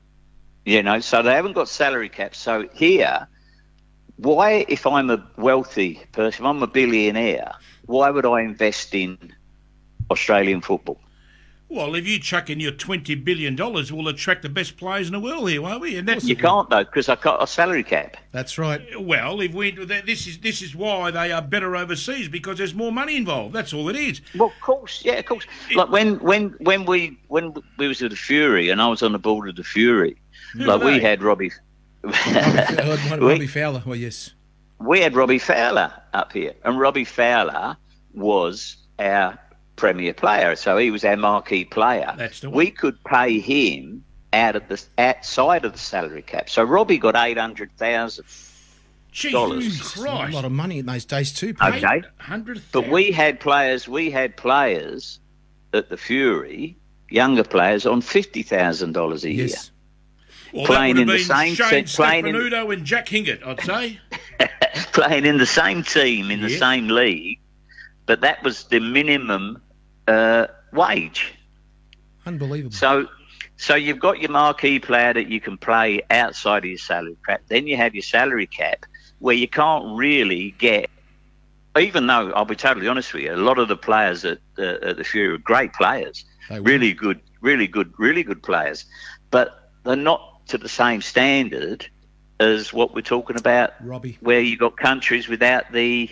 So they haven't got salary caps. So here, why, if I'm a wealthy person, if I'm a billionaire, why would I invest in Australian football? Well, if you chuck in your $20 billion, we'll attract the best players in the world here, won't we? And you can't, though, because I've got a salary cap. That's right. Well, this is why they are better overseas, because there's more money involved. That's all it is. Well, of course, yeah, of course. Like when we was at the Fury, and I was on the board of the Fury, we had Robbie. Robbie Fowler. Well, yes. We had Robbie Fowler up here, and Robbie Fowler was our premier player, so he was our marquee player. That's the one. We could pay him outside of the salary cap. So Robbie got $800,000. Jesus Christ! A lot of money in those days too. Okay, 800,000. but we had players at the Fury, younger players, on $50,000 a year. Yes. Well, playing that would in have the been same Shane playing in, Stefanuto and Jack Hingett, I'd say. playing in the same team in the same league, but that was the minimum wage. Unbelievable. So you've got your marquee player that you can play outside of your salary cap. Then you have your salary cap where you can't really get, even though I'll be totally honest with you, a lot of the players at the Fury are great players, really good players, but they're not to the same standard as what we're talking about, Robbie, where you've got countries without the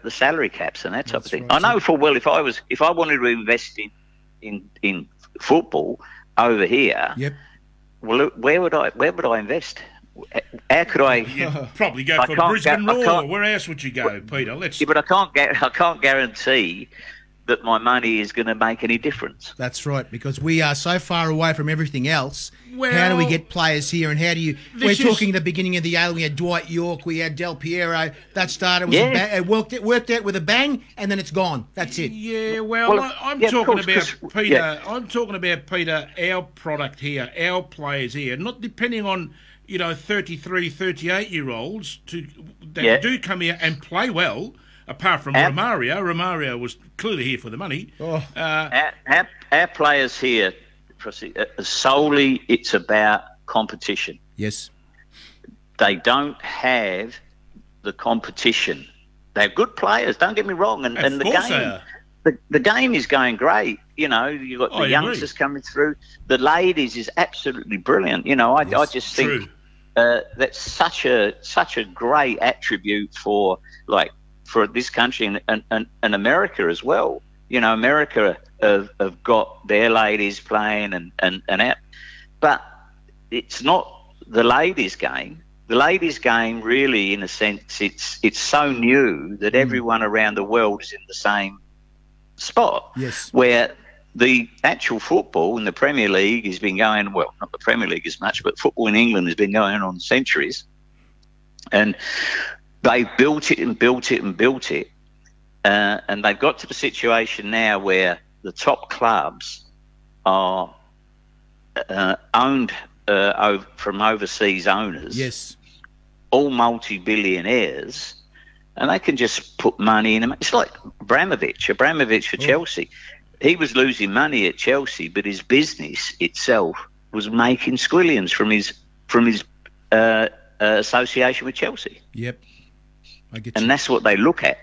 salary caps and that type of thing. Right. I know full well if I wanted to invest in football over here, yep. Well, where would I invest? How could I? You'd probably go for Brisbane Roar. Where else would you go, Peter? Yeah, but I can't guarantee that my money is going to make any difference. That's right, because we are so far away from everything else. Well, how do we get players here, and how do you... We're talking at the beginning of the year, we had Dwight York, we had Del Piero. That started, it worked out with a bang, and then it's gone. That's it. Yeah, well I'm talking about, Peter, Yeah. I'm talking about, Peter, our product here, our players here, not depending on, 33, 38-year-olds that do come here and play well. Apart from Romario was clearly here for the money. Oh. Our players here, solely it's about competition. Yes. They don't have the competition. They're good players, don't get me wrong. And the game is going great. You've got the youngsters coming through. The ladies is absolutely brilliant. I just think that's such a great attribute for this country and America as well. America have got their ladies playing and out. But it's not the ladies' game. The ladies' game really, in a sense, it's so new that everyone around the world is in the same spot. Yes. Where the actual football in the Premier League has been going, well, not the Premier League as much, but football in England has been going on centuries. And they built it and built it and built it, and they've got to the situation now where the top clubs are owned from overseas owners. Yes. All multi-billionaires, and they can just put money in them. It's like Abramovich for Chelsea. He was losing money at Chelsea, but his business itself was making squillions from his association with Chelsea. Yep. And that's what they look at.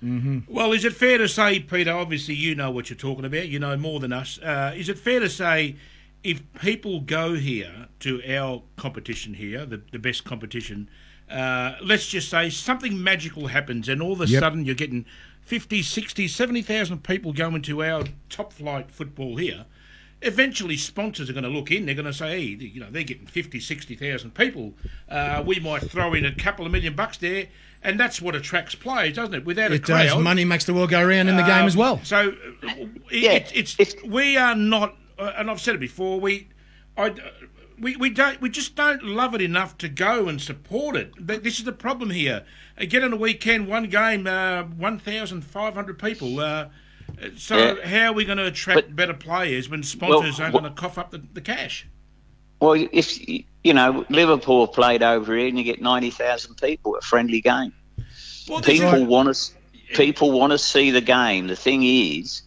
Mm-hmm. Well, is it fair to say, Peter, obviously you know what you're talking about, you know more than us, is it fair to say if people go here to our competition here, the best competition, let's just say something magical happens and all of a sudden you're getting 50, 60, 70,000 people going to our top-flight football here, eventually sponsors are going to look in, they're going to say, hey, they're getting 50, 60,000 people, we might throw in a couple of $1 million there. And that's what attracts players, doesn't it? Without a crowd, does. Money makes the world go around in the game as well. So, we are not, and I've said it before. We just don't love it enough to go and support it. This is the problem here. Again, on a weekend, one game, 1,500 people. How are we going to attract better players when sponsors aren't going to cough up the cash? Well, if Liverpool played over here and you get 90,000 people at a friendly game. Well, people want to see the game. The thing is,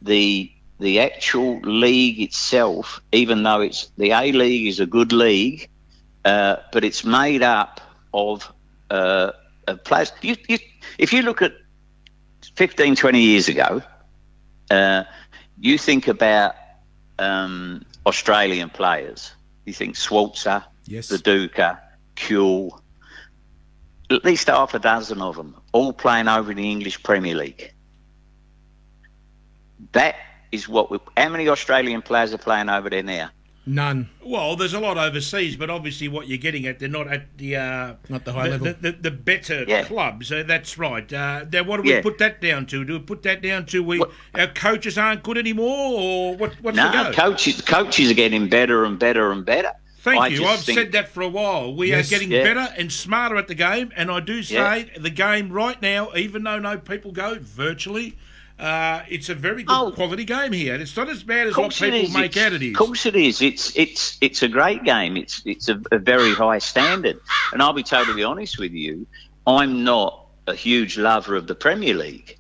the actual league itself, even though the A League is a good league, but it's made up of players. If you look at 15, 20 years ago, you think about Australian players. You think Swalzer, Viduka, Kuhl, at least half a dozen of them, all playing over in the English Premier League. That is how many Australian players are playing over there now? None. Well, there's a lot overseas, but obviously what you're getting at, they're not at the not the high level, the better clubs. That's right. Now, what do we put that down to? Do we put that down to our coaches aren't good anymore, or what's the go? Coaches are getting better and better and better. Thank you. I've said that for a while. We are getting better and smarter at the game, and I do say the game right now, even though no people go virtually. It's a very good quality game here. It's not as bad as what people make out it is. Of course it is. It's a great game. It's a very high standard. And I'll be totally honest with you, I'm not a huge lover of the Premier League.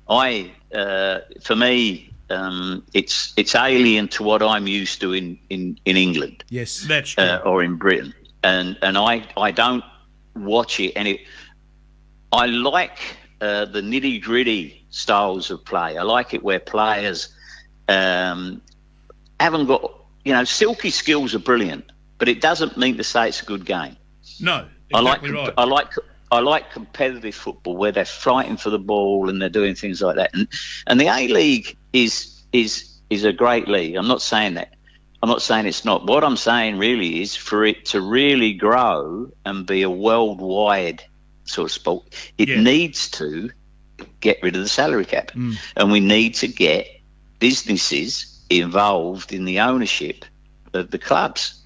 For me, it's alien to what I'm used to in England. Yes, That's true. Or in Britain, and I don't watch it, and I like the nitty gritty styles of play. I like it where players haven't got, silky skills are brilliant, but it doesn't mean to say it's a good game. No, exactly right. I like competitive football where they're fighting for the ball and they're doing things like that. And the A-League is a great league. I'm not saying that. I'm not saying it's not. What I'm saying really is for it to really grow and be a worldwide sort of sport, it needs to get rid of the salary cap. And we need to get businesses involved in the ownership of the clubs.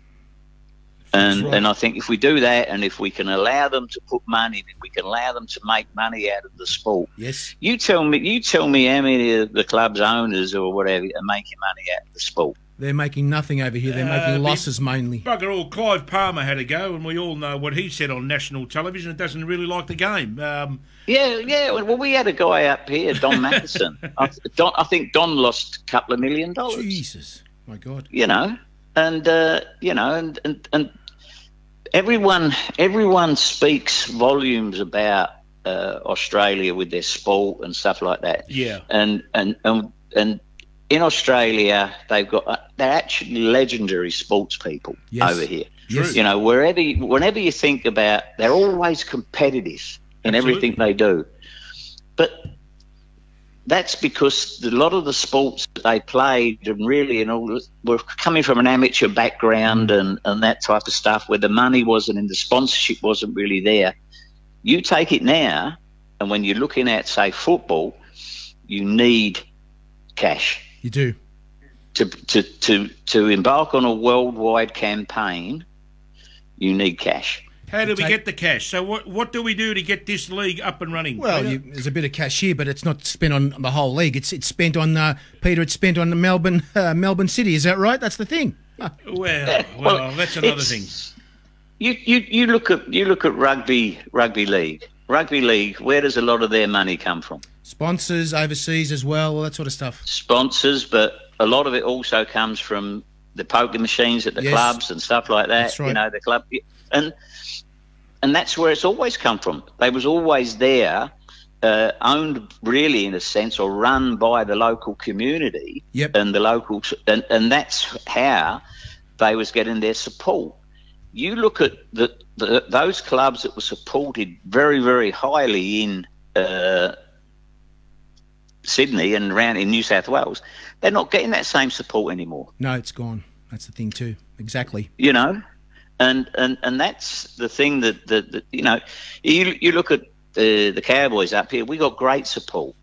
And I think if we do that, and if we can allow them to put money, if we can allow them to make money out of the sport. Yes. You tell me how many of the club's owners or whatever are making money out of the sport. They're making nothing over here. They're making losses mainly. Bugger all, Clive Palmer had a go, and we all know what he said on national television. It doesn't really like the game. Yeah. Well, we had a guy up here, Don Matheson. I think Don lost a couple of $1 million. Jesus, my God. And everyone speaks volumes about Australia with their sport and stuff like that. Yeah. And in Australia, they're actually legendary sports people over here. Yes. Whenever you think about, they're always competitive in everything they do. But that's because a lot of the sports that they played and really were coming from an amateur background and that type of stuff where the money wasn't and the sponsorship wasn't really there. You take it now, and when you're looking at, say, football, you need cash. You do. To embark on a worldwide campaign, you need cash. How do we get the cash? So what do we do to get this league up and running? Well, there's a bit of cash here, but it's not spent on the whole league. It's spent on Peter. It's spent on the Melbourne City. Is that right? That's the thing. Well, that's another thing. You look at rugby league. Rugby league. Where does a lot of their money come from? Sponsors overseas as well, all that sort of stuff. Sponsors, but a lot of it also comes from the poker machines at the clubs and stuff like that. That's right. The club and that's where it's always come from. They was always there, owned really in a sense, or run by the local community and the local, and that's how they was getting their support. You look at those clubs that were supported very, very highly in Sydney and around in New South Wales, they're not getting that same support anymore. No, it's gone. That's the thing too. Exactly. And that's the thing that you look at the Cowboys up here. We got great support,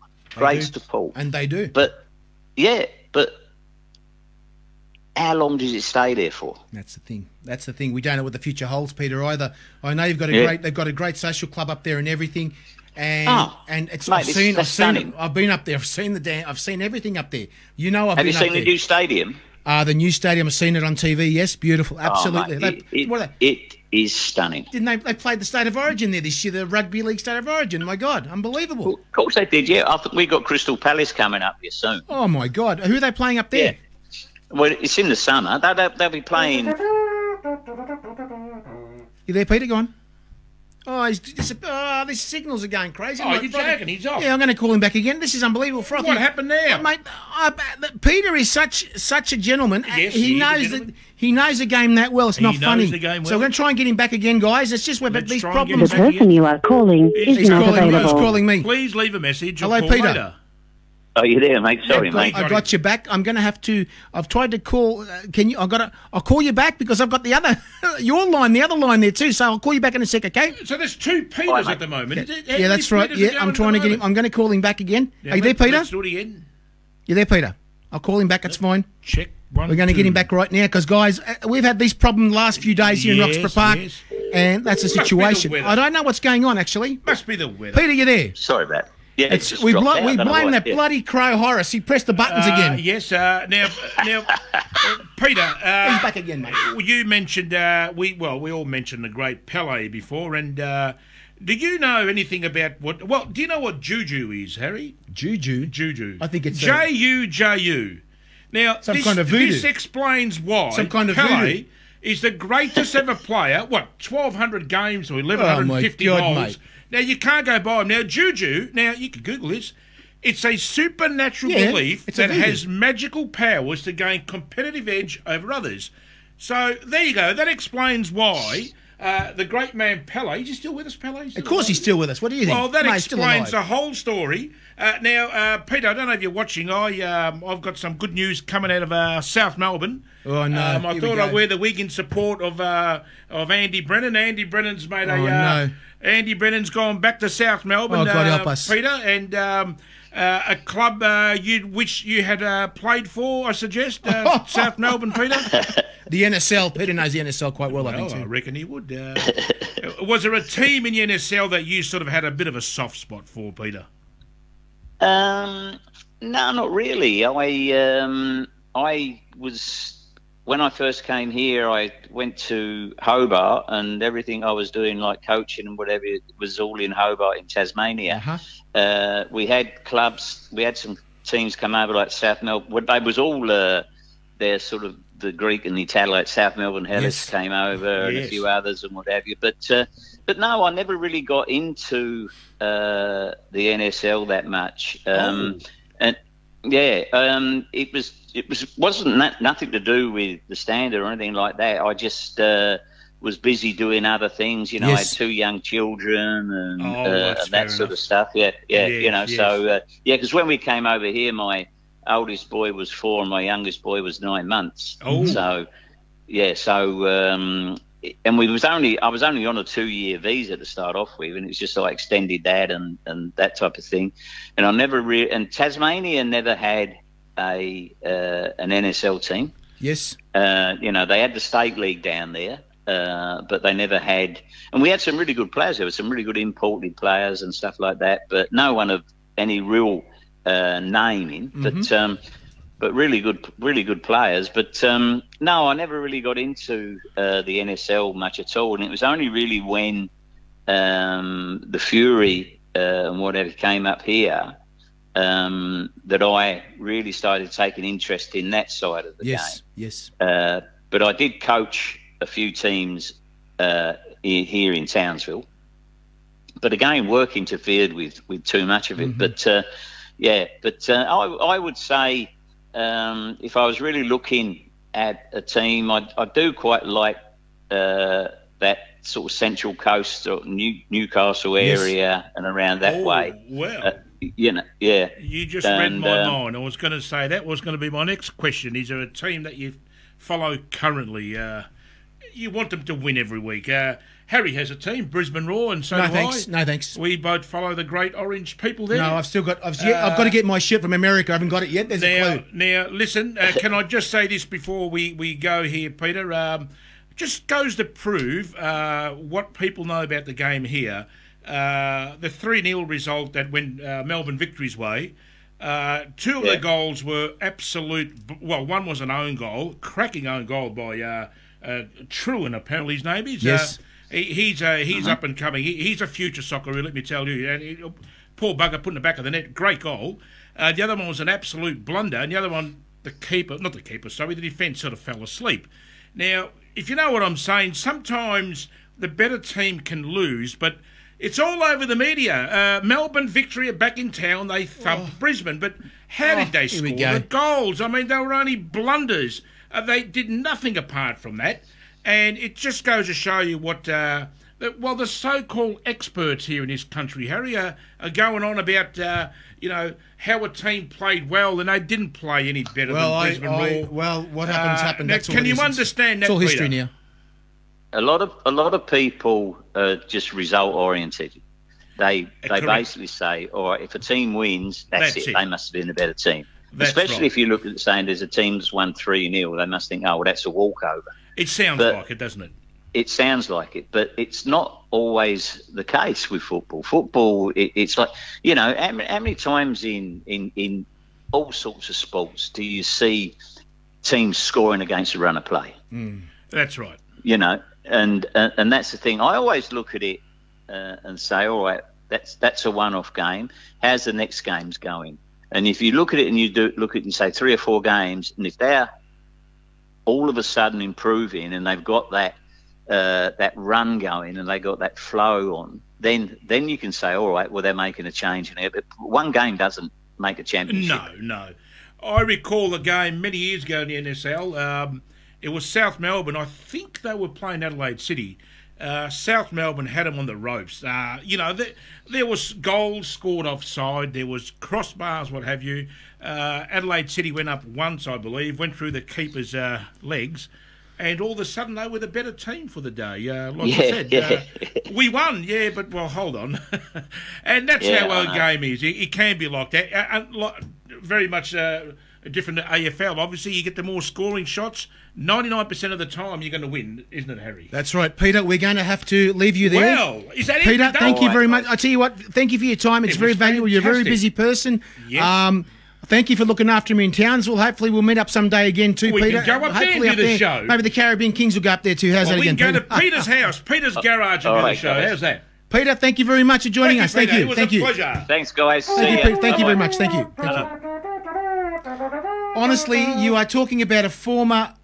support, and they do. But how long does it stay there for? That's the thing. We don't know what the future holds, Peter. Either. I know they've got a great social club up there and everything. And it's I've seen it. I've been up there. I've seen everything up there. Have you seen the new stadium? The new stadium, I've seen it on TV. Yes, beautiful, absolutely. It is stunning. Didn't they played the State of Origin there this year? The Rugby League State of Origin. My God, unbelievable. Well, of course they did. Yeah, I think we got Crystal Palace coming up here soon. Oh my God, who are they playing up there? Yeah. Well, it's in the summer. They'll be playing. You there, Peter? Go on. Oh, these signals are going crazy. Oh, you're joking. He's off. Yeah, I'm going to call him back again. This is unbelievable. Frothy. What happened there? Mate, Peter is such a gentleman. Yes, he knows the game that well. It's not funny. Knows the game well. So we're going to try and get him back again, guys. It's just these problems. The person you are calling is not available. He's calling me. Please leave a message. Hello, Peter. Later. Oh, you there, mate? Sorry, mate. I got you back. I'm going to have to. I've tried to call. I'll call you back because I've got the other other line there too. So I'll call you back in a sec, okay? So there's two Peters at the moment. Yeah, that's right. Yeah, I'm trying to get him. I'm going to call him back again. Yeah, are you there, Peter? Let's do it again. You there, Peter? I'll call him back. That's fine. Check. We're going to get him back right now because, guys, we've had these problems the last few days here in Roxburgh Park, and that's the situation. I don't know what's going on, actually. Must be the weather. Peter, you there? Sorry about that. Yeah, we blame that bloody crow Horace. He pressed the buttons again. Yes. Now, Peter. He's back again, mate. You mentioned we all mentioned the great Pele before, and Do you know anything about what... Well, do you know what juju is, Harry? Juju? Juju. I think it's... J-U-J-U. Now, some kind of voodoo. This explains why some kind of Pele voodoo. is the greatest ever player. What, 1,200 games or 1,150 goals? Mate. Now, you can't go by him. Now, juju, now, you can Google this. It's a supernatural belief that has magical powers to gain competitive edge over others. So, there you go. That explains why... the great man Pele, is he still with us, Pele? Of course he's still with us. What do you think? Well, that explains the whole story. Now, Peter, I don't know if you're watching. I've got some good news coming out of South Melbourne. Oh, no. I thought I'd wear the wig in support of Andy Brennan. Andy Brennan's made Andy Brennan's gone back to South Melbourne, God help us. Peter, and a club which you had played for, I suggest, South Melbourne, Peter. The NSL. Peter knows the NSL quite well, I think, too. I reckon he would. Was there a team in the NSL that you sort of had a bit of a soft spot for, Peter? No, not really. I was... When I first came here, I went to Hobart, and everything I was doing, like coaching and whatever, it was all in Hobart in Tasmania. We had clubs, we had some teams come over like South Melbourne. They was all they're sort of the Greek and the Italian, like South Melbourne Hellas came over and a few others and what have you. But no, I never really got into the NSL that much. And it wasn't nothing to do with the standard or anything like that. I just was busy doing other things. You know, I had 2 young children and that sort of stuff. So because when we came over here, my oldest boy was 4 and my youngest boy was 9 months. So and I was only on a 2-year visa to start off with, and it's just I extended that and that type of thing. And I never and Tasmania never had an NSL team. Yes. They had the state league down there, but they never had. And we had some really good players. There were some really good imported players and stuff like that, but no one of any real name in. But really good players. But no, I never really got into the NSL much at all. And it was only really when the Fury and whatever came up here that I really started taking interest in that side of the game. Yes. But I did coach a few teams here in Townsville. But again, work interfered with too much of it. But I would say. If I was really looking at a team, I do quite like that sort of Central Coast or Newcastle area and around that way. Well, You just read my mind. I was going to say that was going to be my next question. Is there a team that you follow currently? You want them to win every week. Harry has a team, Brisbane Roar, and so do I. No thanks. We both follow the great orange people there. No, I've got to get my shit from America. I haven't got it yet. There's a clue. Now, listen, can I just say this before we go here, Peter? Just goes to prove what people know about the game here. The 3-0 result that went Melbourne Victory's way. 2 of the goals were absolute... Well, one was an own goal, cracking own goal by Truan, apparently his name is. Yes. He's up and coming. He's a future socceroo, let me tell you. And poor bugger put in the back of the net. Great goal. The other one was an absolute blunder. And the other one, the defence sort of fell asleep. Now, if you know what I'm saying, sometimes the better team can lose, but it's all over the media. Melbourne Victory are back in town. They thumped Brisbane. But how did they score the goals? I mean, they were only blunders. They did nothing apart from that. And it just goes to show you what, the so-called experts here in this country, Harry, are going on about, how a team played well and they didn't play any better than Brisbane Roar. Well, what happened? Now, can you understand that, It's all history now. A lot of people are just result-oriented. They basically say, all right, if a team wins, that's it. They must have been a better team. Especially if you look at saying there's a team that's won 3-0, they must think, oh, well, that's a walkover. It sounds like it, doesn't it? It sounds like it, but it's not always the case with football. Football, it's like, how many times in all sorts of sports do you see teams scoring against a run of play? That's right. And that's the thing. I always look at it and say, all right, that's a one-off game. How's the next games going? And if you look at it and you look at it and say 3 or 4 games, and if they're all of a sudden improving and they've got that run going and they got that flow on, then you can say, all right, well, they're making a change in there. But one game doesn't make a championship. No. I recall a game many years ago in the NSL. It was South Melbourne. I think they were playing Adelaide City. South Melbourne had them on the ropes. There was goals scored offside. There was crossbars, what have you. Adelaide City went up once, I believe, went through the keeper's legs, and all of a sudden they were the better team for the day. I said, we won, but, well, hold on. And that's how a game is. It can be like that. Very much different to AFL. Obviously, you get the more scoring shots. 99% of the time, you're going to win, isn't it, Harry? That's right, Peter. We're going to have to leave you there. Well, is that Peter, it? thank you very much. I tell you what, thank you for your time. It's very valuable. You're a very busy person. Yes. Thank you for looking after me in Townsville. Hopefully, we'll meet up someday again too, we Peter. Can go up there and do the show. Maybe the Caribbean Kings will go up there too. How's that again? We can go to Peter's house, Peter's garage, and do the show. How's that? Peter, thank you very much for joining us. Thank you. It was a pleasure. Thanks, guys. Thank you very much. Thank you. Honestly, you are talking about a former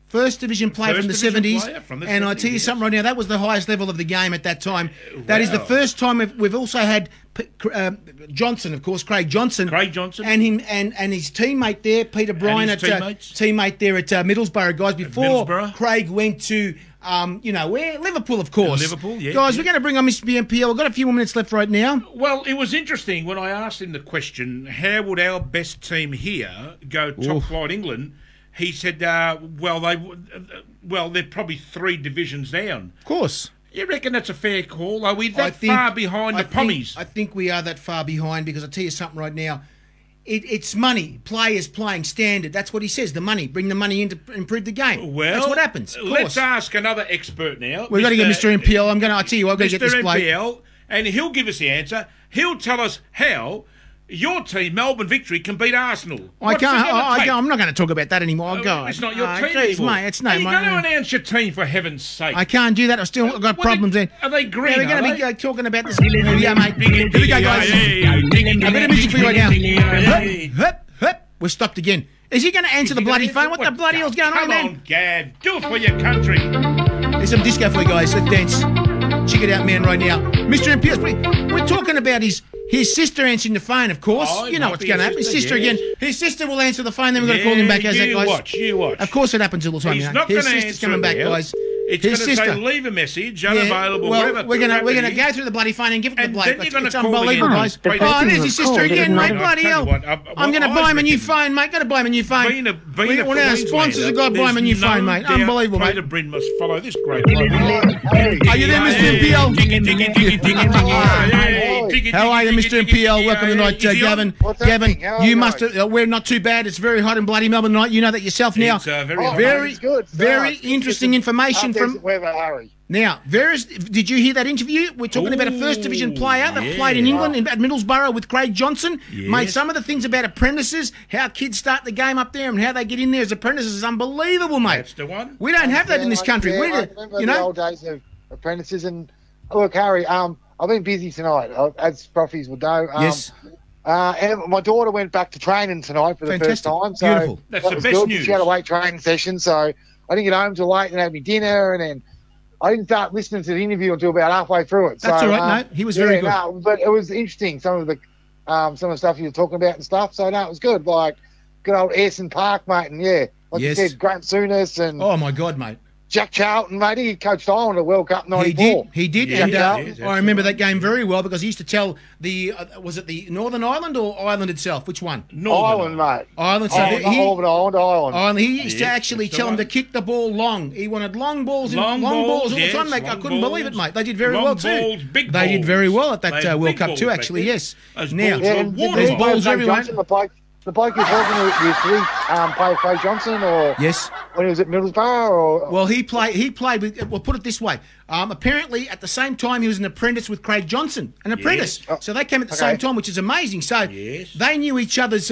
First Division player from the 70s. And I tell you something right now, that was the highest level of the game at that time. That is the first time we've also had Johnson, of course, Craig Johnson. And him and his teammate there, Peter Brine, teammate there at Middlesbrough, guys, before Craig went to where? Liverpool, of course. Liverpool, yeah. Guys, we're going to bring on Mr. BMPL. We've got a few more minutes left right now. Well, it was interesting when I asked him the question, how would our best team here go top flight England? He said, they're probably 3 divisions down. Of course. You reckon that's a fair call? Are we that far behind the Pommies? I think we are that far behind because I'll tell you something right now. It's money. Players playing standard. That's what he says. The money. Bring the money in to improve the game. Well, that's what happens. Let's ask another expert now. We've got to get Mr. MPL. I'll tell you what, I've got to get this bloke. Mr. MPL, and he'll give us the answer. He'll tell us how your team, Melbourne Victory, can beat Arsenal. I'm not going to talk about that anymore. It's not your team anymore. Mate, it's no. You're going to announce your team, for heaven's sake. I can't do that. I've still got problems there. Are they green? We're going to be talking about this. Yeah, mate. Here we go, guys. A bit of music for you right now. We're stopped again. Is he going to answer the bloody phone? What the bloody hell's going on, man? Come on, Gav. Do it for your country. There's some disco for you guys. Let's dance. Check it out, man, right now. Mr. MPS, we're talking about his sister answering the phone, of course. You know what's going to happen. His sister again. His sister will answer the phone, then we've got to call him back. How's that, guys? You watch. Of course it happens all the time. He's not going to answer. His sister's coming back, guys. It's going to say leave a message, unavailable, whatever. We're going to go through the bloody phone and give it to the bloke. It's unbelievable, guys. Oh, there's his sister again, mate. Bloody hell. I'm going to buy him a new phone, mate. Got to buy him a new phone. One of our sponsors have got to buy him a new phone, mate. Unbelievable, mate. Brine must follow this great program. Are you there, Mr. MPL? How are you, Mr. MPL? Welcome tonight, Gavin. Gavin, you must have... We're not too bad. It's very hot in bloody Melbourne tonight. You know that yourself now. Very interesting information from... Now, did you hear that interview? We're talking about a First Division player that played in England at Middlesbrough with Craig Johnson. Mate, some of the things about apprentices, how kids start the game up there and how they get in there as apprentices is unbelievable, mate. That's the one. We don't have that in this country. I remember the old days of apprentices. And look, Harry, I've been busy tonight, as profis will know. Yes. And my daughter went back to training tonight for the first time. So beautiful. That's the best news. She had a weight training session, so I didn't get home till late and had me dinner, and then I didn't start listening to the interview until about halfway through it. That's all right, mate. He was very good. No, but it was interesting, some of the stuff you were talking about and stuff. So, no, it was good. Like, good old Ayerson Park, mate. And, like you said, Grant Souness and... Oh, my God, mate. Jack Charlton, mate, he coached Ireland at World Cup 94. He did. Yeah, and I remember that game very well because he used to tell the, was it the Northern Ireland or Ireland itself? Which one? Ireland, mate. Ireland. Ireland. He used to actually tell him to kick the ball long. He wanted long balls all the time, mate. I couldn't believe it, mate. They did very well too. They did very well at that World Cup too, actually, yes. Now, there's balls everywhere. the bloke you're talking with play Craig Johnson, or Yes. when he was at Middlesbrough, or Well, he played with. Well, put it this way. Apparently, at the same time, he was an apprentice with Craig Johnson, an apprentice. Oh, So they came at the okay. same time, which is amazing. So Yes. they knew each other's.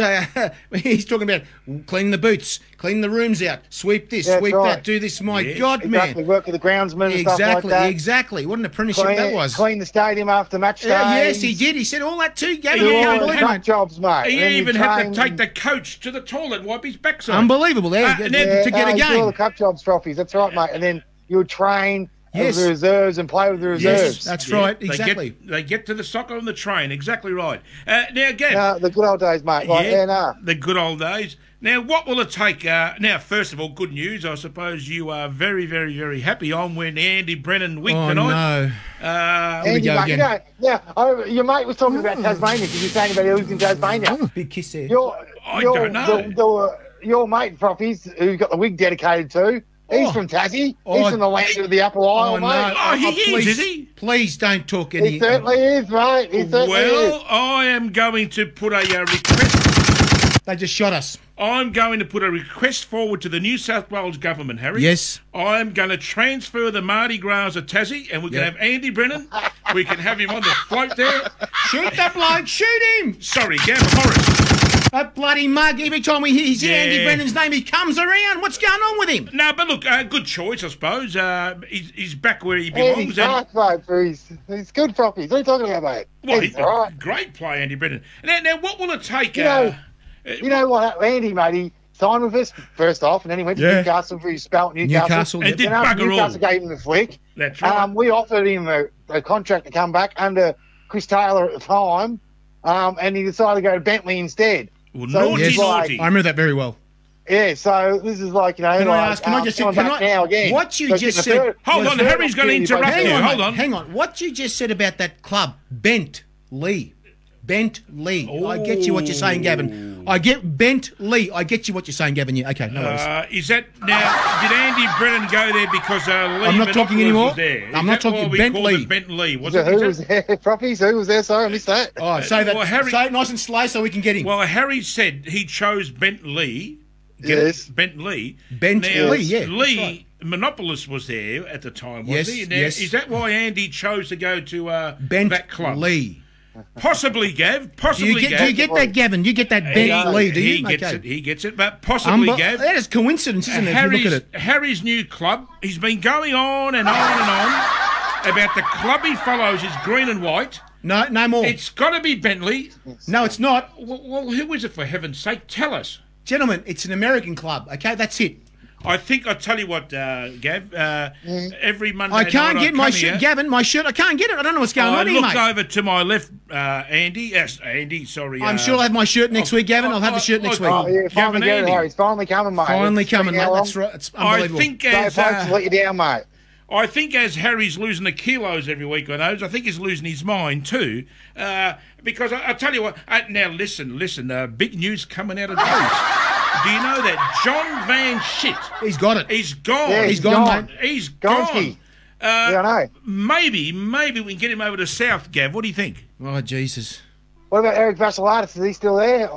He's talking about cleaning the boots, cleaning the rooms out, sweep this, That's sweep right. that, do this. My Yes. God, exactly man. work with the groundsman and stuff like that. Exactly. What an apprenticeship that was. Clean the stadium after match day. Yes, he did. He said all that too. Gavin, Yeah, you All can't the believe nut it. jobs, mate. He And then you even had to train- take the coach to the toilet, wipe his backside. Unbelievable. There, and to get a he did all the game. cup jobs trophies. That's right, mate. And then you would train Yes. with the reserves and play with the reserves. Yes, that's right. Exactly. They get to the soccer on the train. Exactly right. Now, Gav. The good old days, mate. Like, The good old days. Now, what will it take? Now, first of all, good news. I suppose you are very, very, very happy on when Andy Brennan wig Oh tonight. no. Uh, we go mate, again. your mate was talking about Tasmania because you're saying about he lives in Tasmania. Big kiss there. I don't know. Your mate, Frothies, who got the wig dedicated to, he's Oh. from Tassie. Oh. He's from the land of the Apple Isle, Oh, no. mate. Oh, he please, is he? Please don't talk any. He certainly is, mate. He certainly well, is. I am going to put a request. They just shot us. I'm going to put a request forward to the New South Wales government, Harry. Yes. I'm going to transfer the Mardi Gras of Tassie, and we can Yeah. have Andy Brennan. We can have him on the float there. Shoot that bloke! Shoot him! Sorry, Gav Morris. That bloody mug. Every time we hear Andy Yeah. Brennan's name, he comes around. What's going on with him? No, but look, good choice, I suppose. He's back where he Andy's belongs. back, mate. For he's good, Frothies. What are you talking about, mate? Well, He's all right. great play, Andy Brennan. Now, what will it take? You know what, Andy, mate, he signed with us first off, and then he went to Yeah. Newcastle for his spell at Newcastle. Newcastle, And yep. did Then after bugger all. Newcastle gave him the flick. That's right. We offered him a contract to come back under Chris Taylor at the time, and he decided to go to Bentley instead. Well, So naughty, it's naughty. I remember that very well. Yeah, so this is like, Can I like, ask? Can I just? coming Can back I? now again. What you So just getting a said. third- Hold a on, third Harry's gonna opportunity interrupt by you. Bentley. Hold on. Hang on. What you just said about that club, Bent Lee. Bent Lee. I get you what you're saying, Gavin. I get Bent Lee. I get you what you're saying, Gavin. Yeah, okay, no worries. Is that now? Did Andy Brennan go there because Lee I'm not talking Monopolis anymore. was there? I'm not talking Bentley. Bentley. Was So it? who was there? Proffies? Who was there? Sorry, I missed that. Oh, say that. well, Harry- say it nice and slow so we can get him. Well, Harry said he chose Bentley. Yes. Bentley. Bentley, Now, yeah, that's Lee right. Monopolis was there at the time, Yes, wasn't he? Now, yes. Is that why Andy chose to go to Bent that club? Lee. Possibly, Gav. Do Possibly, you Gav. get that, Gavin? You get that Bent Lee, do you? He gets Okay. it. He gets it. But possibly, Gav. That is coincidence, isn't it? If you look at it. Harry's new club. He's been going on and on and on about the club he follows is green and white. No more. It's got to be Bentley. No, it's not. Well, who is it, for heaven's sake? Tell us. Gentlemen, it's an American club, okay? That's it. I think I'll tell you what, Gav. Every Monday I can't night get my come shirt, here, Gavin, my shirt. I can't get it. I don't know what's going I on here, looked mate. over to my left, Andy. Yes, Andy, sorry. I'm sure I'll have my shirt next week, Gavin. I'll have the shirt next week. Oh, yeah, Gavin finally get it, Andy. Harry. It's finally coming, mate. Finally It's coming, taken mate. how long? That's right. It's I unbelievable. think No as folks to let you down, mate. I think as Harry's losing the kilos every week on those, I think he's losing his mind too. Because I tell you what, now listen, big news coming out of those. Do you know that John Van Shit? He's got it. He's gone. Yeah, He's gone, mate. He's Gonski. gone. Yeah, I know. Maybe we can get him over to South, Gav. What do you think? Oh, Jesus. What about Eric Vassilatis? Is he still there?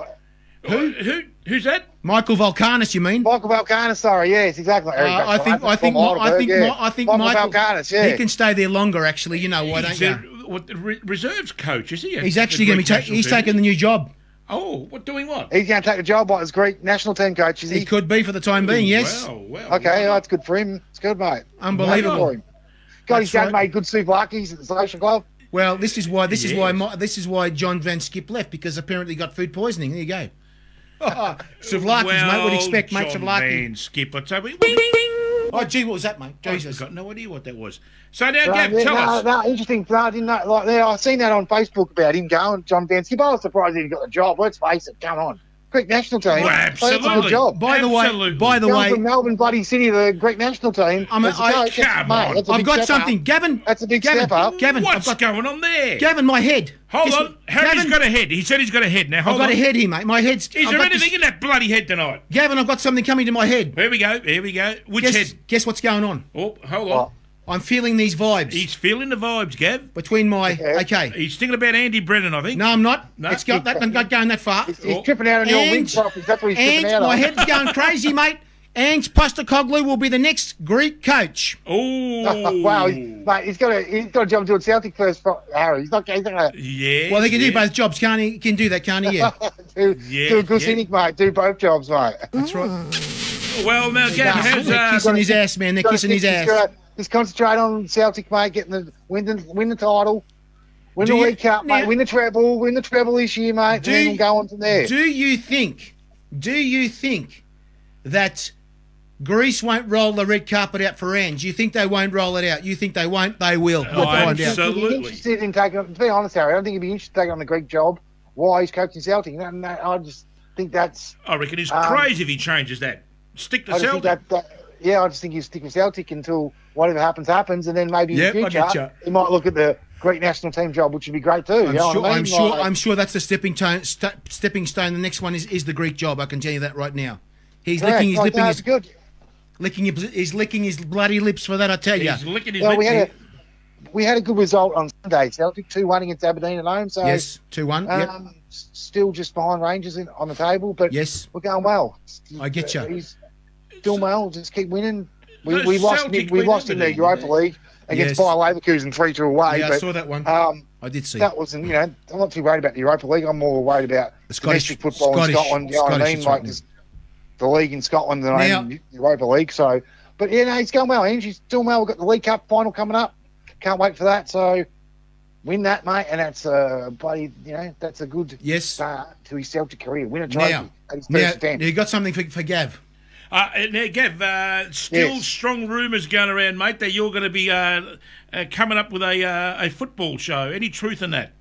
Who's that? Michael Volcanis, you mean? Michael Valkanis, sorry, yes, exactly. Eric I think Vassilatis from Heidelberg, Michael Valkanis, yeah. He can stay there longer. Actually, you know why, don't He's you? the reserves coach, is he? He's actually going to be. He's taking the new job. Oh, doing what? He's going to take a job like his Greek national team coach, is He he? coll be for the time being. Yes. Well. Okay, that's good for him. It's good, mate. Unbelievable. Good for him. God, his That's dad right. made good souplakis at the social club. Well, this is why. This Yes. is why John Van Skip left, because apparently he got food poisoning. There you go. Souvlakis, mate. Would expect, mate. John Souvlaki. Van Skip. I tell you, Oh, gee, what was that, mate? I've Jesus. got no idea what that was. So now, Gav, Yeah, tell us. no, interesting. No, I didn't know. Like, yeah, I've seen that on Facebook about him going, John Van Skip. I was surprised he got the job. Let's face it. Come on. Greek national team. Well, That's a good absolutely. job. By the way, Going from Melbourne bloody city to the Greek national team. come on. That's a I've big got step something, up. Gavin. That's a big Gavin, step up. Gavin, What's I've got going on there? Gavin, my head. Hold Guess on. what- Harry's Gavin, got a head. He said he's got a head. Now, I've hold got on. a head here, mate. My head's. Is I've there got anything this- in that bloody head tonight? Gavin, I've got something coming to my head. Here we go. Which head? Guess what's going on? Oh, hold on. I'm feeling these vibes. He's feeling the vibes, Gav. Between my... Yeah. Okay. He's thinking about Andy Brennan, I think. No, I'm not. No? It's got that. I'm not going that far. He's tripping out on your And- wings, Prof. That's what he's tripping And out my on. head's going crazy, mate. Ange Postecoglou will be the next Greek coach. Oh. Wow, mate, he's got to jump to a Celtic first, Harry. He's not going to Yeah. Well, he can do both jobs, can't he? He can do that, can't he? Yeah. do a good cynic, mate. Do both jobs, mate. That's right. Well, now, Gav, They're how's... kissing his ass, man. They're kissing his ass. Just concentrate on Celtic, mate. Win the title, win Do the you- League Cup, now- mate. Win the treble this year, mate. And then we'll go on from there. Do you think that Greece won't roll the red carpet out for Ange? You think they won't roll it out? You think they won't? They will. We'll find out. so- He'd be Absolutely. interested in taking. To be honest, Harry, I don't think he'd be interested in taking on the Greek job. Why he's coaching Celtic? No, I just think that's. I reckon he's crazy if he changes that. Stick to I just think Celtic. I just think he'll stick with Celtic until whatever happens, and then maybe Yep, I in the getcha. future he might look at the Greek national team job, which would be great too. You know what I mean? I'm sure that's the stepping stone. The next one is the Greek job. I can tell you that right now. He's Correct. licking That's good. he's licking his bloody lips for that. I tell you. He's licking his Well, lips. we had a good result on Sunday. Celtic 2-1 against Aberdeen at home. So Yes, 2-1. Yep. still just behind Rangers on the table, but Yes. we're going well. I get you. He's doing well. Just keep winning. No, We lost Celtic in beat the Aberdeen, Europa didn't League against Yes. Bayer Leverkusen 3-2 away. Yeah, I but, saw that one. I did see. That wasn't, I'm not too worried about the Europa League. I'm more worried about The Scottish- domestic football Scottish- in Scotland. You know what I Scottish, mean? that's Like right. just the league in Scotland and Now- the Europa League. So, but he's going well. Angie's doing well. We've got the League Cup final coming up. Can't wait for that. So, win that, mate, and that's that's a good Yes. start to his Celtic career. Win a trophy Now, at his first now attempt. you got something for Gav. Now, Gav, still Yes. strong rumours going around, mate, that you're going to be coming up with a football show. Any truth in that?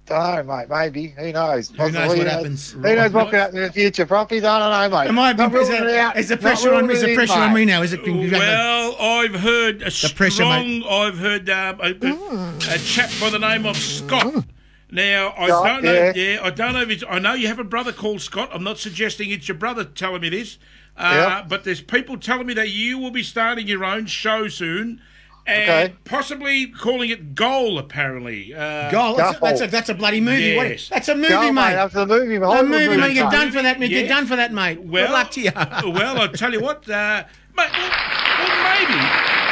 Don't know, mate. Maybe. Who knows? Who knows Possibly, what happens? Who knows what could happen in the future, Proffies? I don't know, mate. Am I? Not ruling it out. Is the Not pressure on? ruling Is the it in, pressure on mate. me now? Is it? Well, I've heard pressure, mate. I've heard a chap by the name of Scott. Now I Scott, don't know. yeah. Yeah, I don't know if it's. I know you have a brother called Scott. I'm not suggesting it's your brother telling me this, Yeah. but there's people telling me that you will be starting your own show soon, and Okay. possibly calling it Goal. Apparently, Goal. Goal. That's a bloody movie. Yes. That's a movie, Go, mate. After the movie, A movie, mate. mate. Get done for that, mate. Yes. Get done for that, mate. Well, Good luck to you. well, I'll tell you what, mate. Well, maybe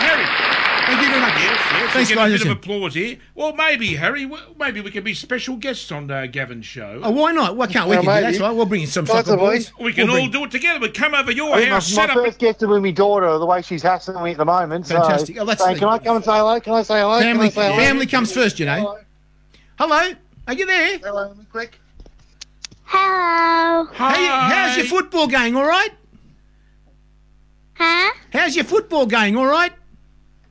Harry. Thank you very much. Yes, Thanks, we get guys. a bit of Listen. applause here. Well, maybe, Harry, maybe we could be special guests on Gavin's show. Oh, why not? Why can't we? Well, Can do that? maybe. That's right. We'll bring in some soccer Possibly. boys. We can We'll all bring- do it together. We come over your I think house, my set up. first guest will be my daughter, the way she's hassling me at the moment. Fantastic. So, Oh, that's so the- can I come and say hello? Can I say hello? Family, Can I say hello? family comes first, you know. Hello, are you there? Hello, quick. Hello. How's your football going? All right? Huh? How's your football going? All right?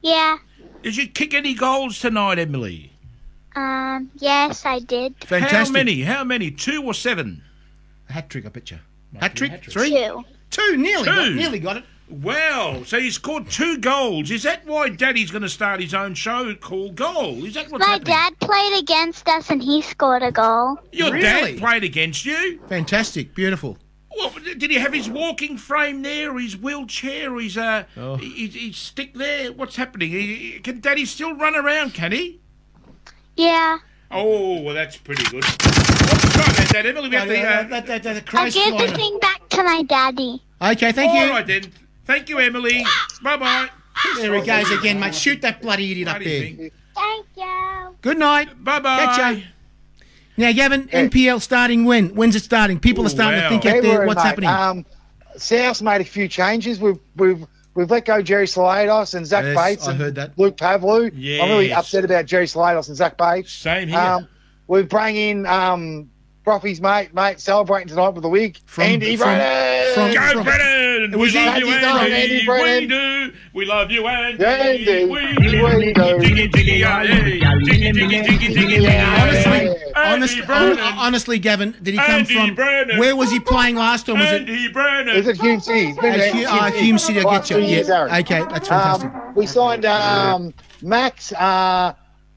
Yeah. Did you kick any goals tonight, Emily? Yes, I did. Fantastic. How many? 2 or 7? Hat trick, I bet you. be Hat a trick? hat-trick. 3? 2. 2, nearly. Two. Nearly got it. Well, so he scored 2 goals. Is that why Daddy's going to start his own show called Goal? Is that what's My happening? dad played against us and he scored a goal. Your Really? dad played against you? Fantastic. Beautiful. Well, did he have his walking frame there, or his wheelchair, or his stick there? What's happening? Can Daddy still run around, can he? Yeah. Oh, well, that's pretty good. Sorry about that, Emily. We have to, I'll Christ give the flying. thing back to my daddy. Okay, thank All you. right, then. Thank you, Emily. Bye-bye. There he goes again, mate. Shoot that bloody idiot up Bloody there. thing. Thank you. Good night. Bye-bye. Catch ya. Now, Gavin, NPL starting when? When's it starting? People are starting to think out there February, what's mate. happening. South's made a few changes. We've let go Jerry Salados and Zach Yes, Bates I and heard that. Luke Pavlou. Yes. I'm really upset about Jerry Salados and Zach Bates. Same here. We've brought in Broffy's mate, celebrating tonight with the wig. Andy Brennan. Go, Brennan! It was We love Andy you, Brennan. Andy. Andy Brennan. We do. We love you, Andy. Andy. We We do. do. Jiggy, jiggy, yeah, hey. Jiggy, jiggy, jiggy, jiggy, Yeah. Honestly, Andy Brennan. honestly, Gavin, did he come Andy from? Brennan. Where was he playing last time? Was it? Andy Brennan. Is it Hume City? He's been there At Hume City, I get you. Yeah. Okay, that's fantastic. We signed Max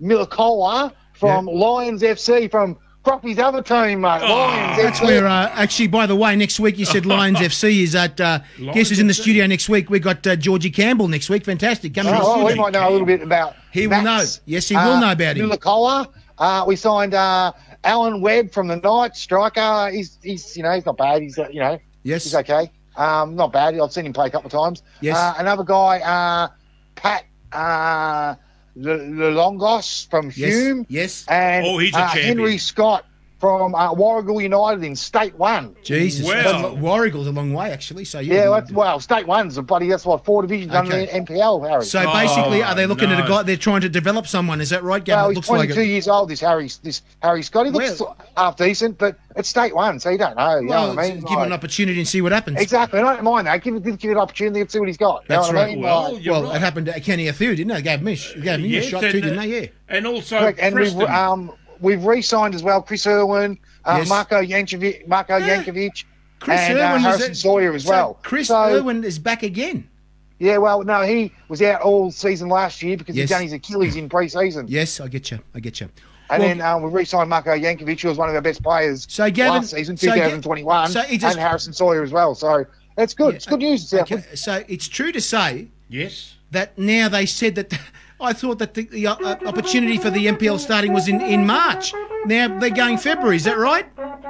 Milikola from Lions FC from Froppy's other team, mate. Lions. That's FC. where, actually, by the way, next week you said Lions FC is at, guess who's in the studio next week? We've got Georgie Campbell next week. Fantastic. Coming to the Oh, studio. we might know a little bit about. He will know. Max, Yes, he will know about him. Nicola. We signed Alan Webb from the Knights, striker. He's he's not bad. He's Yes. he's okay. Not bad. I've seen him play a couple of times. Yes. Another guy, Pat Longos from Hume. Yes. And Oh, he's a champion. Henry Scott from Warragul United in State 1. Jesus. Wow. Warrigal's a long way, actually. So Yeah, well, State 1's a bloody, that's what, 4 divisions under the NPL, Harry. So basically, are they looking at a no. guy? They're trying to develop someone. Is that right, Gavin? well, It he's looks like 22 years old, this Harry Scott. He looks Well- half decent, but it's State 1, so you don't know. You know what I mean? give him an opportunity and see what happens. Exactly. I don't mind that. Give it an opportunity and see what he's got. You know That's what I right. mean? Well, Like, you're Well, right. it happened to Kenny Athu, didn't it? It gave me a shot too, didn't they? Yeah. And also correct. And Preston. we've re-signed as well Chris Irwin, Yes. Marko Yankovic, Chris and Irwin was Harrison it- Sawyer as so well. Chris So- Irwin is back again. Yeah, well, no, he was out all season last year because Yes. he'd done his Achilles in pre-season. Yes, I get you. And Well, then we re-signed Marko Yankovic, who was one of our best players So, Gavin- last season, so, 2021, so he just- and Harrison Sawyer as well. So that's good. It's good news. Southwood. Okay, so it's true to say Yes. that now they said that I thought that the opportunity for the NPL starting was in March. Now they're going February. Is that right?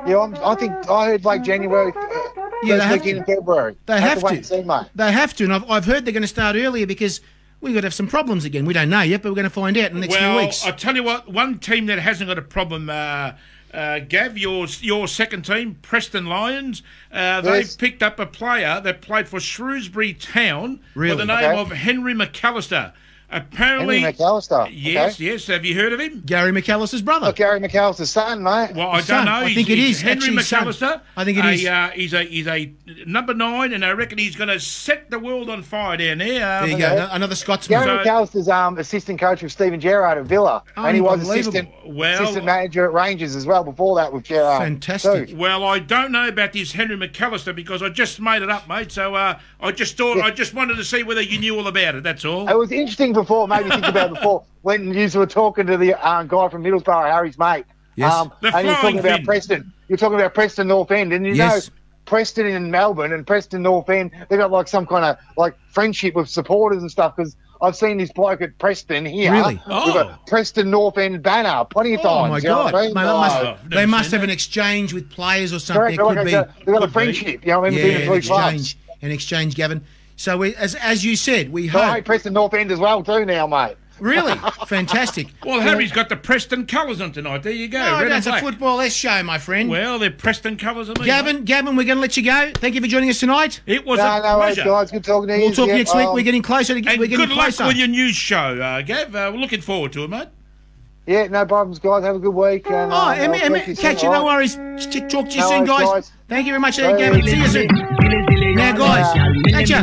Yeah, I think I heard like January, Yeah, they first have weekend to. in February. They have wait to. and see, mate. They have to, and I've heard they're going to start earlier because we've got to have some problems again. We don't know yet, but we're going to find out in the next few weeks. I'll tell you what, one team that hasn't got a problem, Gav, your second team, Preston Lions, they've Yes. picked up a player that played for Shrewsbury Town Really? by the name Okay. of Henry McAllister. Apparently, Henry McAllister. yes, Okay. yes. Have you heard of him? Gary McAllister's brother. Oh, Gary McAllister's son, mate. Well, I His son. don't know. I think it He's is, Henry actually his son. McAllister. I think it is. He's a number 9, and I reckon he's going to set the world on fire down there. There you Okay. go, another Scotsman. Gary So- McAllister's assistant coach with Stephen Gerrard at Villa, and he was Unbelievable. assistant manager at Rangers as well before that with Gerrard. Fantastic. too. Well, I don't know about this Henry McAllister because I just made it up, mate. So I just thought I just wanted to see whether you knew all about it. That's all. It was interesting before, made me think about it before, when you were talking to the guy from Middlesbrough, Harry's mate. Yes. The and you were flying talking about fin. Preston. You're talking about Preston North End, and you Yes. know Preston in Melbourne and Preston North End, they got like some kind of like friendship with supporters and stuff, because I've seen this bloke at Preston here Really? with Oh. a Preston North End banner plenty of times. Oh my you know God! what I mean? Mate, Like, they must have that. an exchange with players or something. correct, It could like be. they've got a Could be. friendship, you know what I mean, between the an three clubs. exchange, Gavin. So as you said, we So I hope. hate Preston North End as well too now, mate. Really fantastic. Well, Harry's got the Preston colours on tonight. There you go. No, red that's and a black. football S show, my friend. Well, they're Preston colours on me. Gavin, we're going to let you go. Thank you for joining us tonight. It was No, a worries, pleasure. guys. Good talking to you. We'll talk Yeah, next week. We're getting closer. And We're getting good luck closer. with your news show, Gav. We're looking forward to it, mate. Yeah, no problems, guys. Have a good week. And, Oh, I'll Emma, talk to you soon, catch you. all No right? worries. Talk to you No soon, worries, guys. guys. Thank you very much, Bye. Gavin. See you soon. Now, guys, catch ya.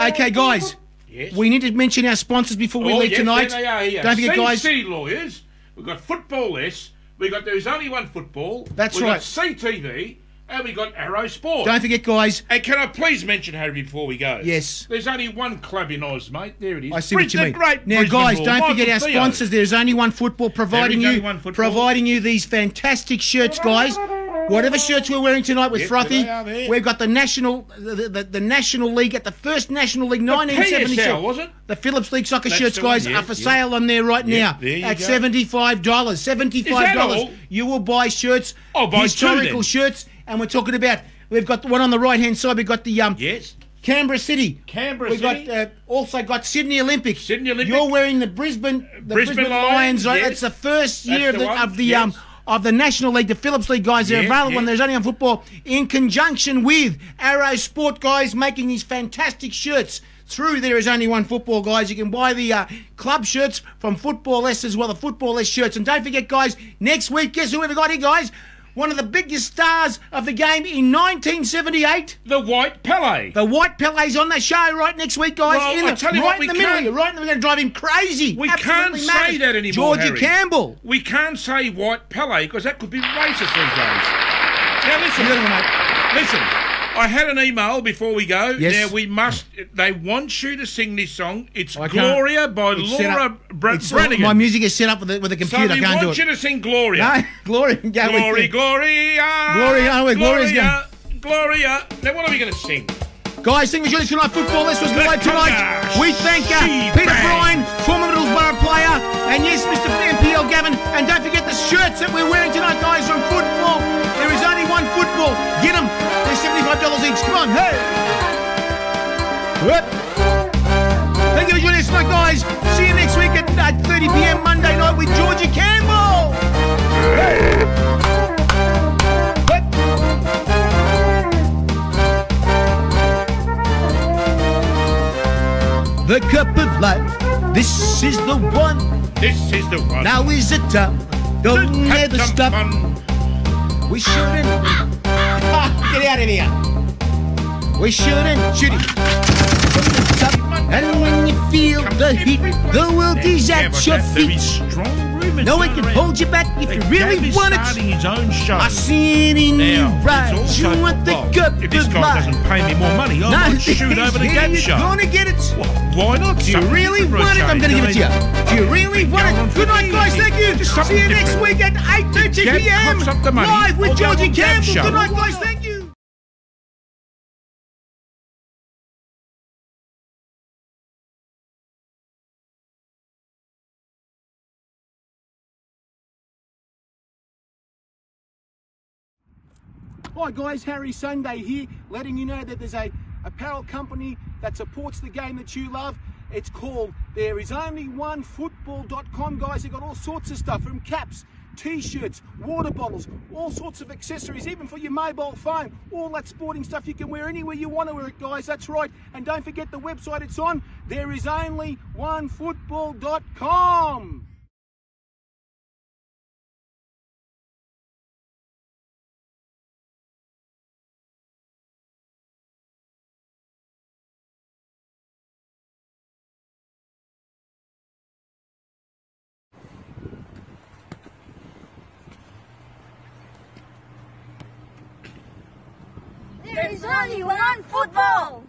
Okay, guys. Yes. We need to mention our sponsors before we leave yes, tonight. there they are here. Don't forget, guys. CC Lawyers. We've got Football S. We've got There's Only One Football. That's we've right. got CTV. And we got Arrow Sport. Don't forget, guys. And can I please mention, Harry, before we go? Yes. There's only one club in Oz, mate. There it is. I see what you The mean. great Now, Brisbane guys, Bull, don't Michael forget our Theo. sponsors. There's only one football providing There is you only one football. these fantastic shirts, guys. Whatever shirts we're wearing tonight with Yes, Frothy, they are there. we've got the National League at the first National League, 1977. PSL, was it? The Phillips League soccer That's shirts, the one, guys, yes, are for yes. sale on there right Yeah, now there you at go. $75. $75. all? You will buy shirts, I'll buy two historical then. shirts, and we're talking about. We've got the one on the right hand side. We've got the Yes. Canberra City. Canberra We've City. got also got Sydney Olympic. Sydney Olympic. You're wearing the Brisbane Brisbane Lions, right? yes. It's the first That's year the one, of the yes. of the National League. The Phillips League guys are Yeah, available, yeah. and there's only on football in conjunction with Arrow Sport guys making these fantastic shirts. Through there is only one football, guys. You can buy the club shirts from Football S as well, the Football S shirts. And don't forget, guys, next week, guess who we've got here, guys? One of the biggest stars of the game in 1978. The White Pele. The White Pele's on the show right next week, guys. Well, I tell you right what, in we the middle. can't- You're right in the middle. We're going to drive him crazy. We Absolutely can't madness. say that anymore, Georgie Harry. Campbell. We can't say White Pele because that could be racist these days. Now listen, Listen, mate. listen. I had an email before we go. Yes. Now, we must... They want you to sing this song. It's I can't. Gloria by It's set Laura up- Brannigan. My music is set up with the So computer. I we can't do want it. you to sing Gloria. No, Gloria. Go Gloria, with Gloria. Gloria, oh, wait, Gloria's Gloria, Gloria. Now, what are we going to sing? Guys, thank you for joining us tonight. Football, this was live tonight. We thank Peter Brine, former Middlesbrough player, and yes, Mr. MPL Gavin. And don't forget the shirts that we're wearing tonight, guys, from football. There is only one football. Get them. They're $75 each. Come on, hey. Whoop. Thank you for joining us tonight, guys. See you next week at 30 p.m. Monday night with Georgie Campbell. Hey. The cup of life, this is the one. This is the one. Now is the time, don't Have never some stop. fun. We shouldn't. Get out of here. We shouldn't shoot it from the top. And when you feel the heat, the world is at your feet. No one can hold you back if you really want it. His own show. I see it in your eyes. You want the cup if this of guy life. doesn't pay me more money, I might shoot over the game show. You're gonna get it. Why not? Do you really want it? I'm going to give it to you. Do you really want it? Good night, guys. Thank you. See you next week at 8:30 p.m. live with Georgie Campbell. Good night, guys. Thank you. Hi guys, Harry Sunday here, letting you know that there's a apparel company that supports the game that you love. It's called thereisonlyonefootball.com, guys. They've got all sorts of stuff, from caps, t-shirts, water bottles, all sorts of accessories, even for your mobile phone. All that sporting stuff you can wear anywhere you want to wear it, guys. That's right. And don't forget the website it's on, thereisonlyonefootball.com. There is only one football!